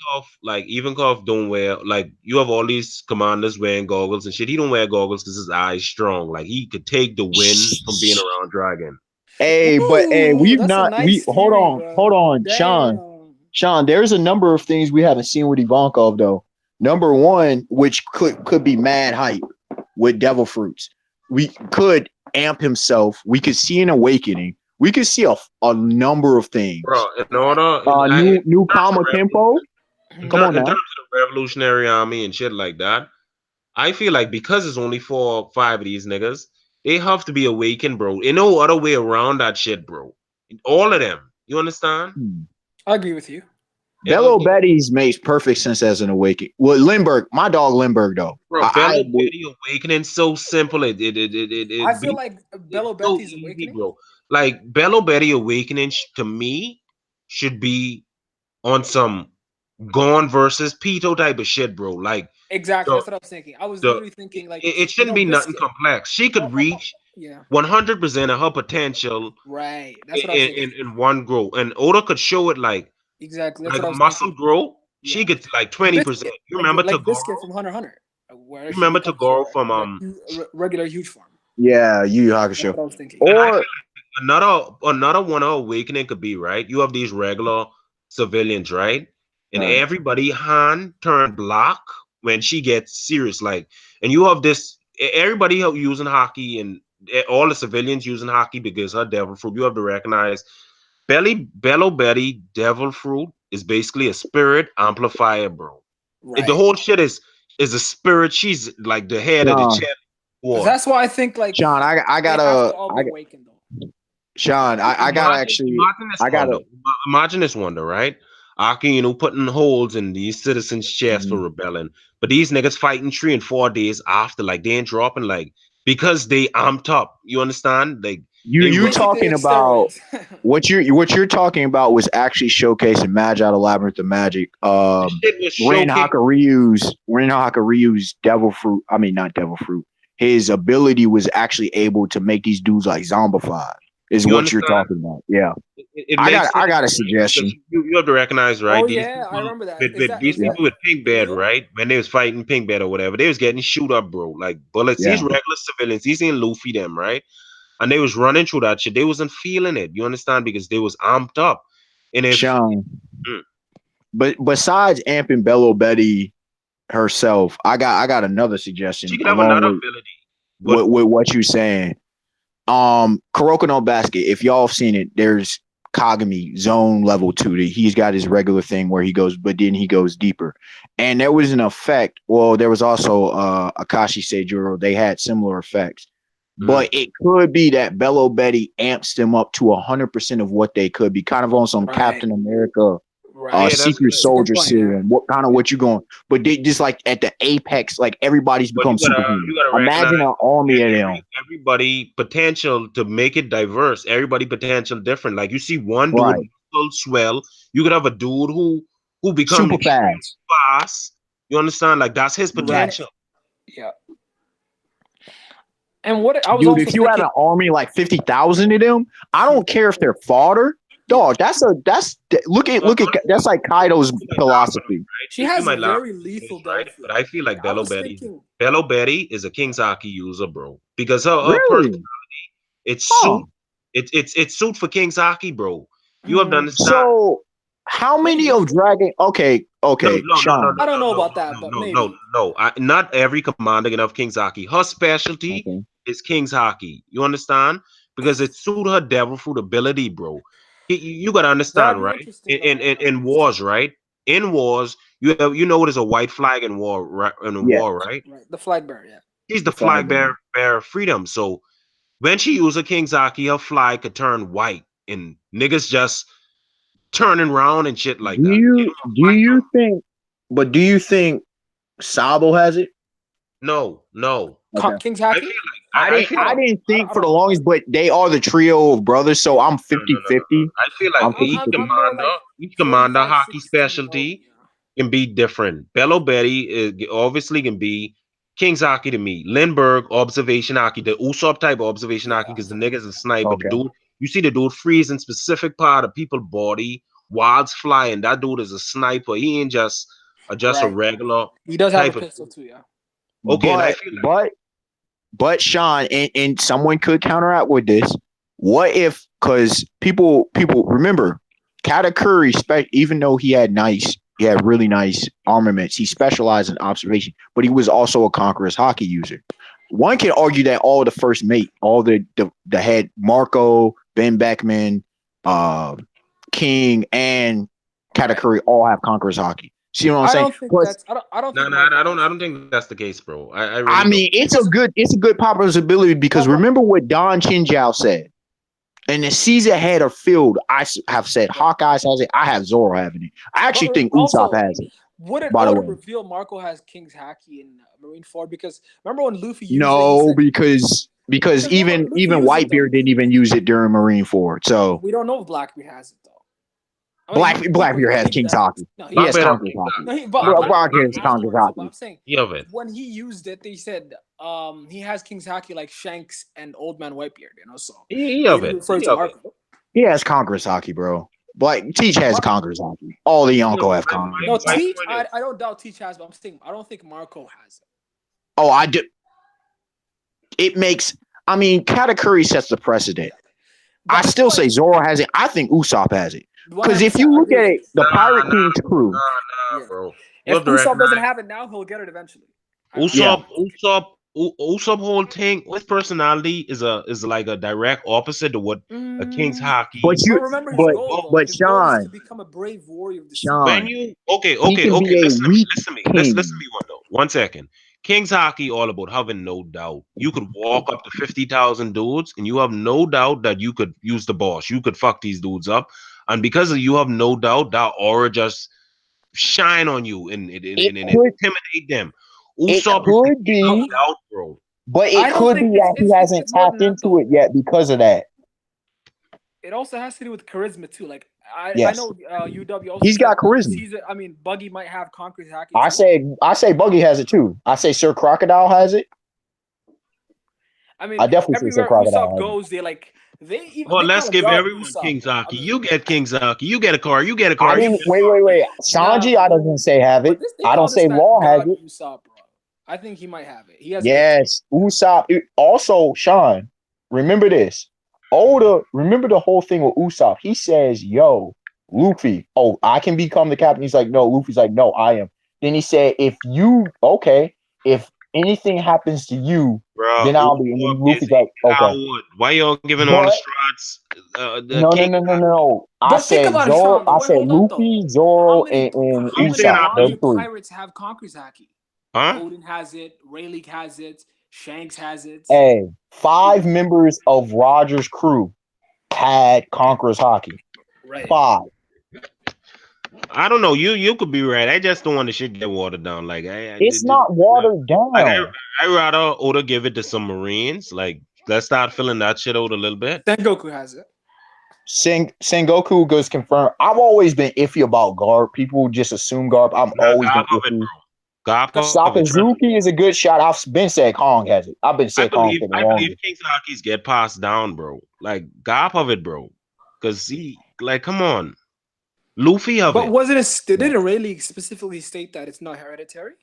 Ivankov don't wear like you have all these commanders wearing goggles and shit. He don't wear goggles because his eyes strong. Like he could take the wind from being around Dragon. Hey, but hey, Ooh, that's a nice theory, bro. hold on, Sean. Damn. Sean, there's a number of things we haven't seen with Ivankov though. Number one, which could be mad hype with Devil Fruits. We could amp himself. We could see an awakening. we could see a number of things. Bro, in order, New Kama Tempo. Come on in now. terms of the Revolutionary Army and shit like that, I feel like because it's only 4 or 5 of these niggas, they have to be awakened, bro. Ain't no other way around that shit, bro. All of them. You understand? I agree with you. Bello Betty's makes perfect sense as an awakening. Well, Lindbergh, my dog Lindbergh, though. Bro, Bello Betty awakening so simple. I feel like Bello Betty's so easy, awakening, bro. Like Bello Betty awakening to me should be on some Gone versus Pito type of shit, bro. Like exactly. That's what I was thinking. I was literally thinking like it shouldn't be nothing complex. She could reach 100% of her potential. Right. That's what I was thinking. In one grow, and Oda could show it like exactly. That's like what I a was muscle thinking. grow. She gets like 20%. You remember like Tagoro? Biscuit from Hunter x Hunter. Where you remember Tagoro from regular huge form. Yeah, Yu Yu Hakusho. That's what I was thinking. Or another one of awakening could be right. You have these regular civilians, right? And everybody hand turn black when she gets serious, like, and you have this everybody using hockey and all the civilians using hockey because her devil fruit. You have to recognize Bello Betty devil fruit is basically a spirit amplifier, bro. Right. The whole shit is a spirit. She's like the head of the chest. That's why I think like Sean, I gotta awaken though. Sean, I gotta actually imagine this wonder, right? Aki, putting holes in these citizens' chests for rebelling. But these niggas fighting 3 and 4 days after, like they ain't dropping, like because they amped up. You understand? Like you talking about what you're talking about was actually showcasing Magi the Labyrinth of Magic. Ren Hakuryu's devil fruit. I mean not devil fruit. His ability was actually able to make these dudes like zombified. Is what you're talking about. Yeah. I got a suggestion. You have to recognize, right? Oh, yeah, I remember that. These people with Pink Bed, right? When they was fighting Pink Bed or whatever, they was getting shoot up, bro. Like bullets. These regular civilians, these ain't Luffy them, right? And they was running through that shit. They wasn't feeling it. You understand? Because they was amped up. And if Sean, but besides amping Bello Betty herself, I got another suggestion. She could have another ability. With what you saying. Kuroko no Basket, if y'all have seen it, there's Kagami zone level 2. He's got his regular thing where he goes, but then he goes deeper. And there was an effect. Well, there was also Akashi Seijuro. They had similar effects. But it could be that Bello Betty amps them up to 100% of what they could be, kind of on some Captain America Secret Soldier serum. What you going? But they just like at the apex, like everybody's become superhuman. Imagine an army of them. Everybody potential to make it diverse. Everybody potential different. Like you see one dude swell. You could have a dude who becomes super fast. You understand? Like that's his potential. Yeah. And what I was dude, if you had an army like 50,000 of them, I don't care if they're fodder. Dog, look at that's like Kaido's philosophy. Right? She has a very lethal right? But I feel like Bello Betty is a King's Aki user, bro. Because her personality, it's suit for King's Aki, bro. You have to understand. So how many of Dragon? Okay, Sean. I don't know about that, but maybe. Not every commander can have King's Aki. Her specialty is King's Haki. You understand? Because it suit her devil fruit ability, bro. You gotta understand, right? In wars, right? In wars, you know what is a white flag in war, right? War, right? The flag bearer, yeah. She's the flag bearer of freedom. So when she uses King's Haki, her flag could turn white, and niggas just turning around and shit like that. Do you think Sabo has it? No. Okay. King's Haki? I didn't think for the longest, but they are the trio of brothers, so I'm 50-50. I feel like each commander hockey specialty can be different. Bello Betty obviously can be King's Haki to me. Lindbergh, observation hockey, the Usopp type of observation hockey, because the nigga's a sniper. The dude, you see the dude freeze in specific part of people's body, wilds flying. That dude is a sniper. He ain't just a regular. He does have a pistol too, yeah. Okay, but Sean, and someone could counteract with this. What if, because people remember, Katakuri, even though he had really nice armaments, he specialized in observation, but he was also a Conqueror's hockey user. One can argue that all the first mate, all the head Marco, Ben Beckman, King, and Katakuri all have Conqueror's Haki. See what I'm I saying? don't think Plus, that's. I don't No, think no, Marco I don't. has I it. don't think that's the case, bro. I I really don't. mean, it's a good possibility because But remember what Don Chinjiao said. In the season head of field, have said Hawkeyes has it. I have Zoro having it. I actually think Usopp also, has it. would it By the way, reveal Marco has King's Haki in Marine Ford? Because remember when Luffy used it, he no, said because remember Luffy even used it though. Whitebeard didn't even use it during Marine Ford. So We don't know if Blackbeard has it though. I mean, Blackbeard has he King's doesn't. Hockey. No, he He has doesn't. Blackbeard have Conqueror's King Hockey. No, Black, Blackbeard Blackbeard has has Conqueror's one too. But Hockey. I'm saying he of it. when he used it, they said he has King's Haki like Shanks and Old Man Whitebeard. You know, so He they of didn't it. refer He to of it. Marco. He has Conqueror's Hockey, bro. Like Teach has Mar- Conqueror's Hockey. All the No, Yonko have my, Conqueror's no, my Hockey. Teach. point is, I don't doubt Teach has, but I'm saying I don't think Marco has it. Oh, I do. It makes. I mean, Katakuri sets the precedent. But I I feel still say like Zoro has it. I think Usopp has it. Because if 100%, you I look agree at with it, you. the Pirate nah, King's crew. Yeah. bro. You If have to Usopp doesn't recognize have it now, he'll get it eventually. Yeah. Usopp whole thing. His personality is like a direct opposite to what a King's But Haki. you, But remember his but goal Oh, though. but His goal is to Sean, become a brave warrior of the sea. when Sean, you he can be a listen to me, weak listen to me. Listen to king. me one though. 1 second. King's Hockey all about having no doubt. You could walk up to 50,000 dudes and you have no doubt that you could use the boss. You could fuck these dudes up. And because of you have no doubt, that aura just shine on you It and could intimidate them. it Usopp is the could king of But be, doubt, bro. but it I don't could be think that he hasn't it's more than tapped that into though. it yet because of that. It also has to do with charisma too. Like I Yes. know UW also He's said got charisma. I mean Buggy might have Conqueror's Haki I too. say Buggy has it too. I say Sir Crocodile has it. I I mean definitely say Sir everywhere Usopp Crocodile has it. goes, Well, they let's kind of give guard everyone Usopp King's though. I Hockey. mean You get King's Hockey. You get a car. You get a I car. You didn't get a car. wait. nah, Sanji, I doesn't say have but it. this they I don't call this say man Law has God it. Usopp, bro. I think he might have it. He has a good Yes, Usopp. Also, Sean, remember this. Oda, remember the whole thing with Usopp. He says, "Yo, Luffy, oh, I can become the captain." He's like, "No." Luffy's like, "No, I am." Then he said, if anything happens to you, Bro, then I'll be." And Usopp then is Luffy's like, a "Okay." coward. Why y'all giving all the But strats? The no, no, King no, no, no. I But think said about it, Zoro. Sean. Though, I wait, said hold up, though. Luffy, Zoro, and Who you saying Usopp. Those Abdu? Roger three. pirates have Conqueror's Haki? Huh? Odin has it. Rayleigh has it. Shanks has it. Hey, 5 members of Roger's crew had Conqueror's Hockey. Right. 5. I don't know. You could be right. I just don't want the shit get watered down. Like It's not watered like down. I rather Oda give it to some Marines. Like let's start filling that shit out a little bit. Sengoku has it. Sengoku goes confirmed. I've always been iffy about Garp. People just assume Garp. I've Nah, always been God of it, iffy. bro. God of it. Trust me. Sakazuki is a good shot. I've been said Kong has it. I've been said Kong for the I believe longest. King's Hockeys get passed down, bro. Like God of it, bro. Cause he like come on. Luffy of But it. wasn't it? Didn't Rayleigh specifically state that it's not hereditary?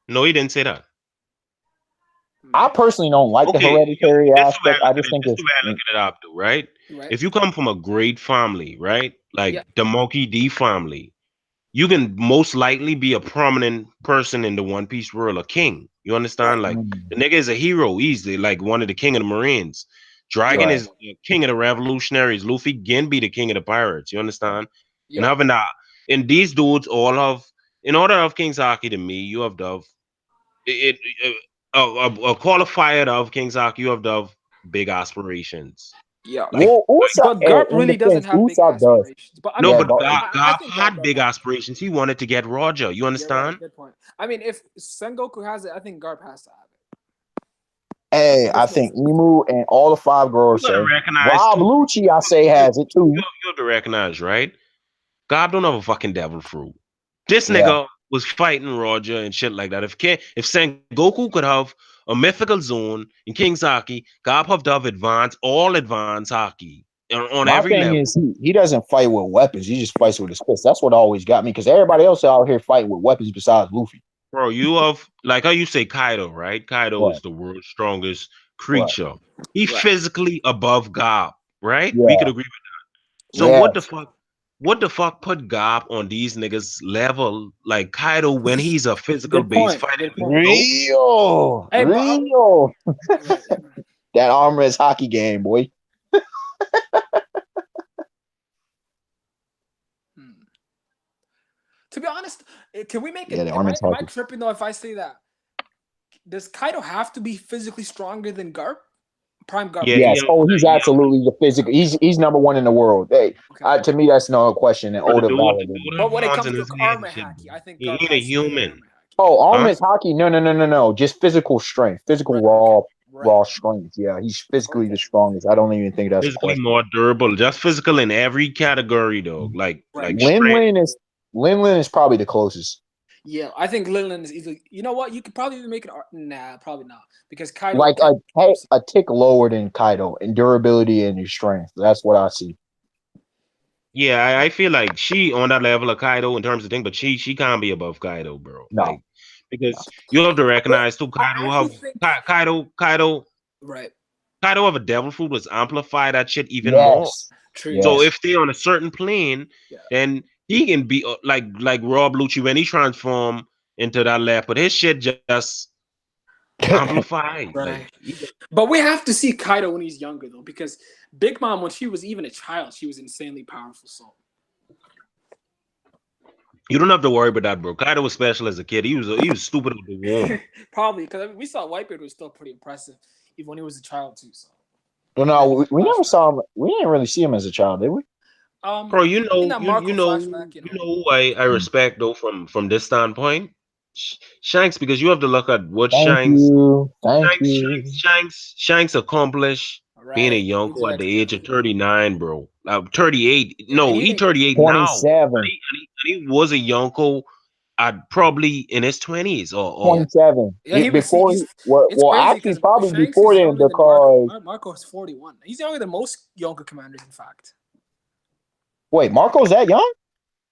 No, he didn't say that. I personally don't like the Okay, hereditary this is the way I aspect. I look at just it. think This is it's the way I look at it, Abdul, right? Right. If you come from a great family, right? Yeah. Like the Monkey D family, you can most likely be a prominent person in the One Piece world, a king. You understand? Right. Like the nigga is a hero, easily, like one of the king of the Marines. Dragon Yeah. right. is the king of the revolutionaries. Luffy can be the king of the pirates. You understand? And Yeah. having that, and these dudes all have, in order of King's Haki to me, you have to have a qualifier of King's Haki, you have to have big aspirations. Yeah. Like Well, Usopp, But hey, Garp in really doesn't defense, have big Usopp does. aspirations. But I no, mean, Yeah, but Garp, I Garp think had Garp does big have it. aspirations. He wanted to get Roger. You You're right. understand? Good point. I mean, if Sengoku has it, I think Garp has to have it. hey, I Personal think opinion. Emu and all the 5 You growers gotta say. recognize Rob too. Lucci, I say, You, has it too. you have to recognize, right? God don't have a fucking devil fruit. This Yeah. nigga was fighting Roger and shit like that. If Sengoku could have a mythical zone in King's Haki, God have to have all advanced hockey on My every thing level. is he doesn't fight with weapons. He just fights with his fists. That's what always got me because everybody else out here fighting with weapons besides Luffy. Bro, you have like how you say Kaido, right? Kaido Right. is the world's strongest Right. creature. He Right. physically above Garp, right? We Yeah. could agree with that. So Right. what the Yes. fuck? What the fuck put Garp on these niggas level like Kaido when he's a physical Good base point. fighting Good with point. goats? Hey, but Real. right. That armor is hockey game, boy. To be honest, can we make Yeah, it? the Am arm I is am I hockey. tripping though if I say that? Does Kaido have to be physically stronger than Garp? Prime Garp. Yeah, Yes. yeah, Oh, he's yeah. absolutely the physical. He's number one in the world. Hey, Okay. to me, that's no question. And Bro, Oda the validated. dude But have when it horns comes in to his head armor and shit, haki, bro. I think He Garp ain't a has superior human. armor haki. Oh, Huh? Armin's hockey. No. Just physical strength, physical Right. Okay. raw Right. strength. Yeah, he's physically Okay. the strongest. I don't even think that's a Physically question. more durable, just physical in every category, dog. Right. Like strength. Linlin is probably the closest. Yeah, I think Leland is easily. You know what? You could probably even make it. Nah, probably not because Kaido Like can. a tick lower than Kaido in durability and his strength. That's what I see. Yeah, I feel like she on that level of Kaido in terms of thing, but she can't be above Kaido, bro. No. Because you have to recognize too, I actually think. Right. Kaido have a devil fruit was amplify that shit even more. Yes. True. So Yes. if they on a certain plane, Yeah. then he can be like Rob Lucci when he transform into that leopard. His shit just amplified. Right. But we have to see Kaido when he's younger though, because Big Mom, when she was even a child, she was insanely powerful. So You don't have to worry about that, bro. Kaido was special as a kid. He was stupid with the womb. probably because I mean, we saw Whitebeard was still pretty impressive, even when he was a child too. So Well, no, we never saw him. We didn't really see him as a child, did we? Bro, in that Marco flashback, you know who I respect though from this standpoint, Shanks, because you have to look at what Thank you. Thank you. Shanks accomplished being a right? Yonko at the age of 39, bro. 38. Yeah, and No, he he didn't. 38 now. 27. And he was a Yonko at probably in his 20s or 27. Yeah, he was. Before He's. It's well, crazy actually, because probably Shanks before is then, younger than Marco. because Marco's 41. He's younger than most younger commanders, in fact. wait, Marco's that young?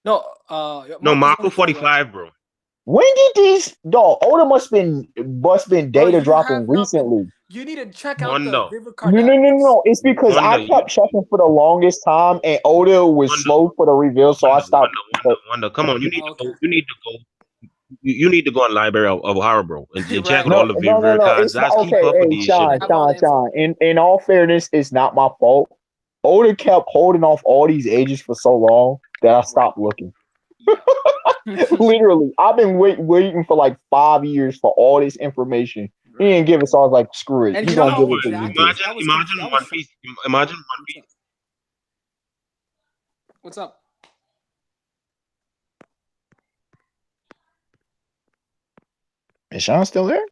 No, no, Marco's Marco only 41. 45, bro. When did these dog Oda must been Bro, data you dropping have not been. recently? You need to check out the Wonder. Vivicar No. database. It's because I Wonder. kept checking for the longest time, and Oda was Wonder. slow for the reveal, so I stopped. Wonder. Come on, Oh, okay. you need to go. You need to go on Library of Horror, bro, and check Right. out all No, the no. cards. It's not That's keep okay. up with Hey, these shit, Sean, I have bro. all the info. In all fairness, it's not my fault. Oda kept holding off all these ages for so long that I stopped looking. Yeah. Literally, I've been waiting for like 5 years for all this information. He Right. didn't give it, so I was like, screw it. And He you know gonna how give it to exactly? Luffy. Imagine I was One shocked. Piece. Imagine One What's Piece. up? What's up? Is Sean still there?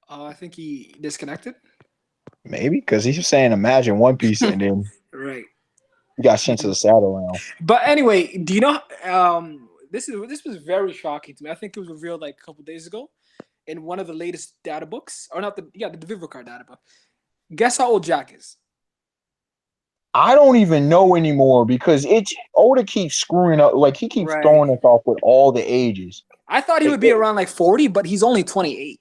I think he disconnected. Maybe, because he's saying imagine One Piece and then Right. he got sent to the saddle round. But anyway, do you know? This was very shocking to me. I think it was revealed like a couple days ago in one of the latest data books, or not the Vivicar data book. Guess how old Jack is? I don't even know anymore because Oda keeps screwing up. Like he keeps Right. throwing us off with all the ages. I thought he would be around like 40, but he's only 28.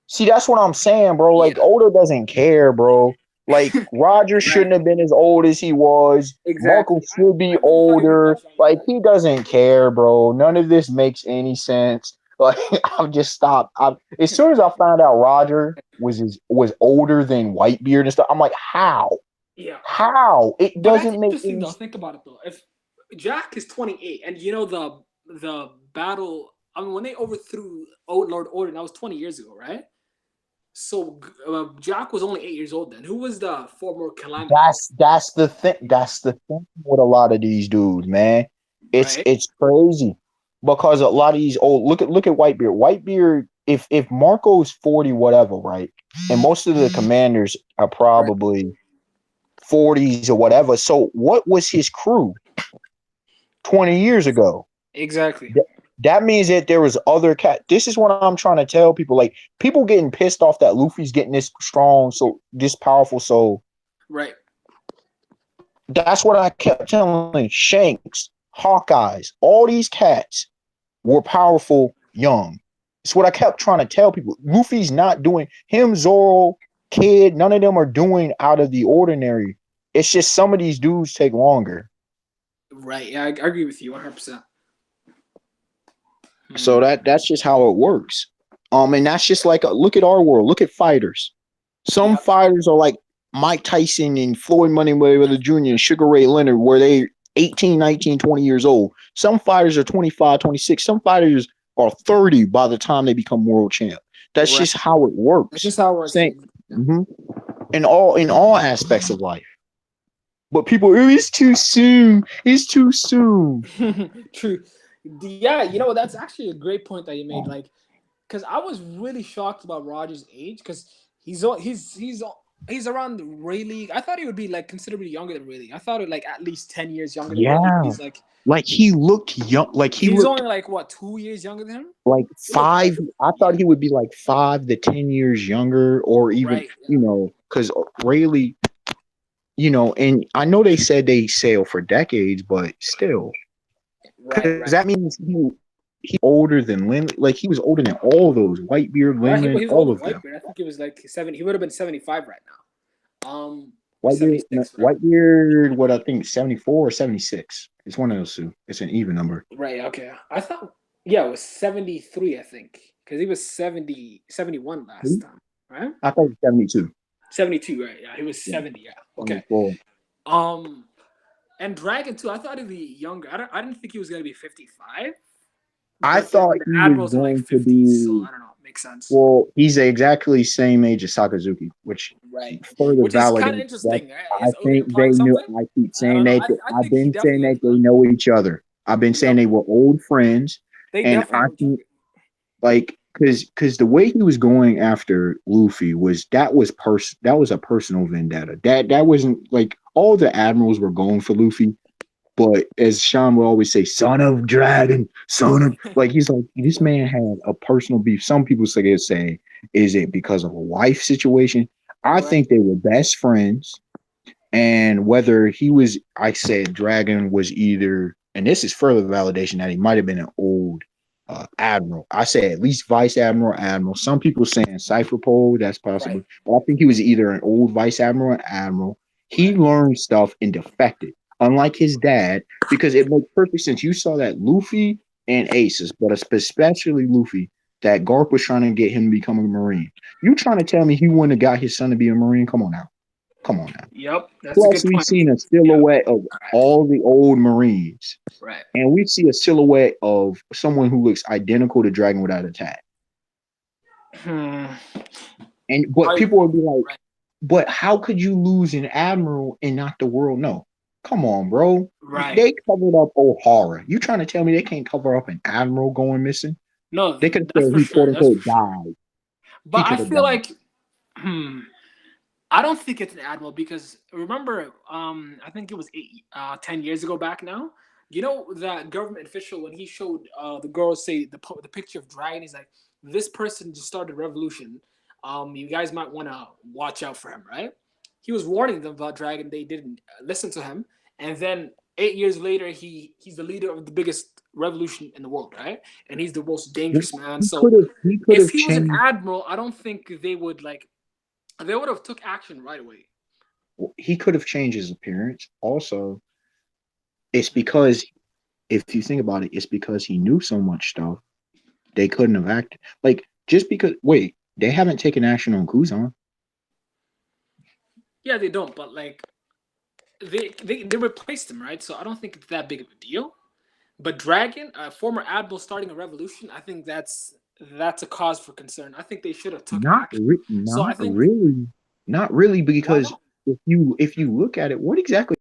See, that's what I'm saying, bro. Like Yeah. Oda doesn't care, bro. Like Roger shouldn't have been as old as he was. Exactly. Marco should be I really thought he was older. much younger Like than he doesn't care, bro. None of this makes any sense. Like I've just stopped. As soon as I found out Roger was older than Whitebeard and stuff, I'm like, how? Yeah. How? It But that's doesn't make interesting any though. sense. Think about it though. If Jack is 28, and you know the battle, I mean, when they overthrew Lord Order, that was 20 years ago, right? So Jack was only 8 years old then. Who was the former Calamity? That's the thing. That's the thing with a lot of these dudes, man. Right. It's crazy because a lot of these old look at Whitebeard. Whitebeard, if Marco's 40, whatever, right? And most of the commanders are probably 40s or whatever. So what was his crew 20 years ago? Exactly. That means that there was other cat. This is what I'm trying to tell people. Like people getting pissed off that Luffy's getting this strong, so this powerful, so Right. that's what I kept telling Shanks, Hawkeyes, all these cats were powerful young. It's what I kept trying to tell people. Luffy's not doing him, Zoro, Kid, none of them are doing out of the ordinary. It's just some of these dudes take longer. Right. Yeah, I agree with you 100%. So that's just how it works. And that's just like look at our world. Look at fighters. Some fighters are like Mike Tyson and Floyd Mayweather Jr. and Sugar Ray Leonard, where they 18, 19, 20 years old. Some fighters are 25, 26. Some fighters are 30 by the time they become world champ. That's Right. just how it That's works. just how it works. Same, mhm. In all aspects of life. But people, it's too soon. It's too soon. True. Yeah, you know, that's actually a great point that you made. Like, because I was really shocked about Rogers' age because he's around the Ray League. I thought he would be like considerably younger than Ray League. I thought it like at least 10 years younger than Ray League. Yeah. He's like Like he looked young. Like he he's looked only like what 2 years younger than him. like He looked like 5. I thought yeah, he would be like 5 to 10 years younger, or even, right. because Rayleigh, and I know they said they sailed for decades, but still, Right, because that means he older than Lindley. Like he was older than all those Whitebeard, right. He, Lindland, he was all older of than them. Whitebeard. I think he was like 70. He would have been 75 right now. Or Whitebeard, 76, whatever. Whitebeard, what I think 74 or 76. It's one of those two. It's an even number. Right. Okay. I thought yeah, it was 73. I think because he was 70, 71 last time. Right. I thought it was 72. 72. Right. Yeah. He was Yeah, 70. Yeah. Okay. 74. Um. And Dragon too. I thought he'd be younger. I didn't think he was gonna be 55. I But then thought the he was Admirals are like going to 50s, so be. I don't know. Makes sense. Well, he's exactly same age as Sakazuki, which Right. further Which is kind of validates that. interesting. Right? I Is Oda think they implying knew. something? I keep I saying don't know. that. I I've think he been saying definitely that knows they that. know each other. I've been saying Yep. they were old friends, They and definitely I know each think other. like because the way he was going after Luffy was that was a personal vendetta. That wasn't like all the admirals were going for Luffy. But as Sean will always say, son of dragon, son of like he's like this man had a personal beef. Some people say, is it because of a wife situation? I Right. think they were best friends. And whether he was, I said Dragon was either, and this is further validation that he might have been an old admiral. I say at least vice admiral, admiral. Some people saying cipher pole, that's possible. Right. But I think he was either an old vice admiral or admiral. He Right. learned stuff and defected, unlike his dad, because it makes perfect sense. You saw that Luffy and Aces, but especially Luffy, that Garp was trying to get him to become a Marine. You trying to tell me he wouldn't have got his son to be a Marine? Come on now. Come on now. Yep. That's a Plus, good we've point. seen a Yeah. silhouette of all the old Marines, Right. and we see a silhouette of someone who looks identical to Dragon without a tag. Hmm. But people will be like, Right. "But how could you lose an admiral and not the world?" No, come on, bro. Right. They covered up O'Hara. You trying to tell me they can't cover up an admiral going missing? No, They could that's say for he sure. quote That's for unquote sure. died. But I He could have feel died. like, I don't think it's an admiral because remember, I think it was 10 years ago back now. You know that government official when he showed the girls say the picture of Dragon, he's like, this person just started a revolution. You guys might want to watch out for him, right? He was warning them about Dragon. They didn't listen to him, and then 8 years later, he's the leader of the biggest revolution in the world, right? And he's the most dangerous man. He So could have. He could if have he was an changed. admiral, I don't think they would like. They would have took action right away. He could have changed his appearance. Also, it's because if you think about it, it's because he knew so much stuff. They couldn't have acted like just because. Wait, they haven't taken action on Kuzan. Yeah, they don't, but like they replaced him, right? So I don't think it's that big of a deal. But Dragon, a former admiral starting a revolution, I think that's a cause for concern. I think they should have took action. So I Not think really, not really, why because not? if you look at it, what exactly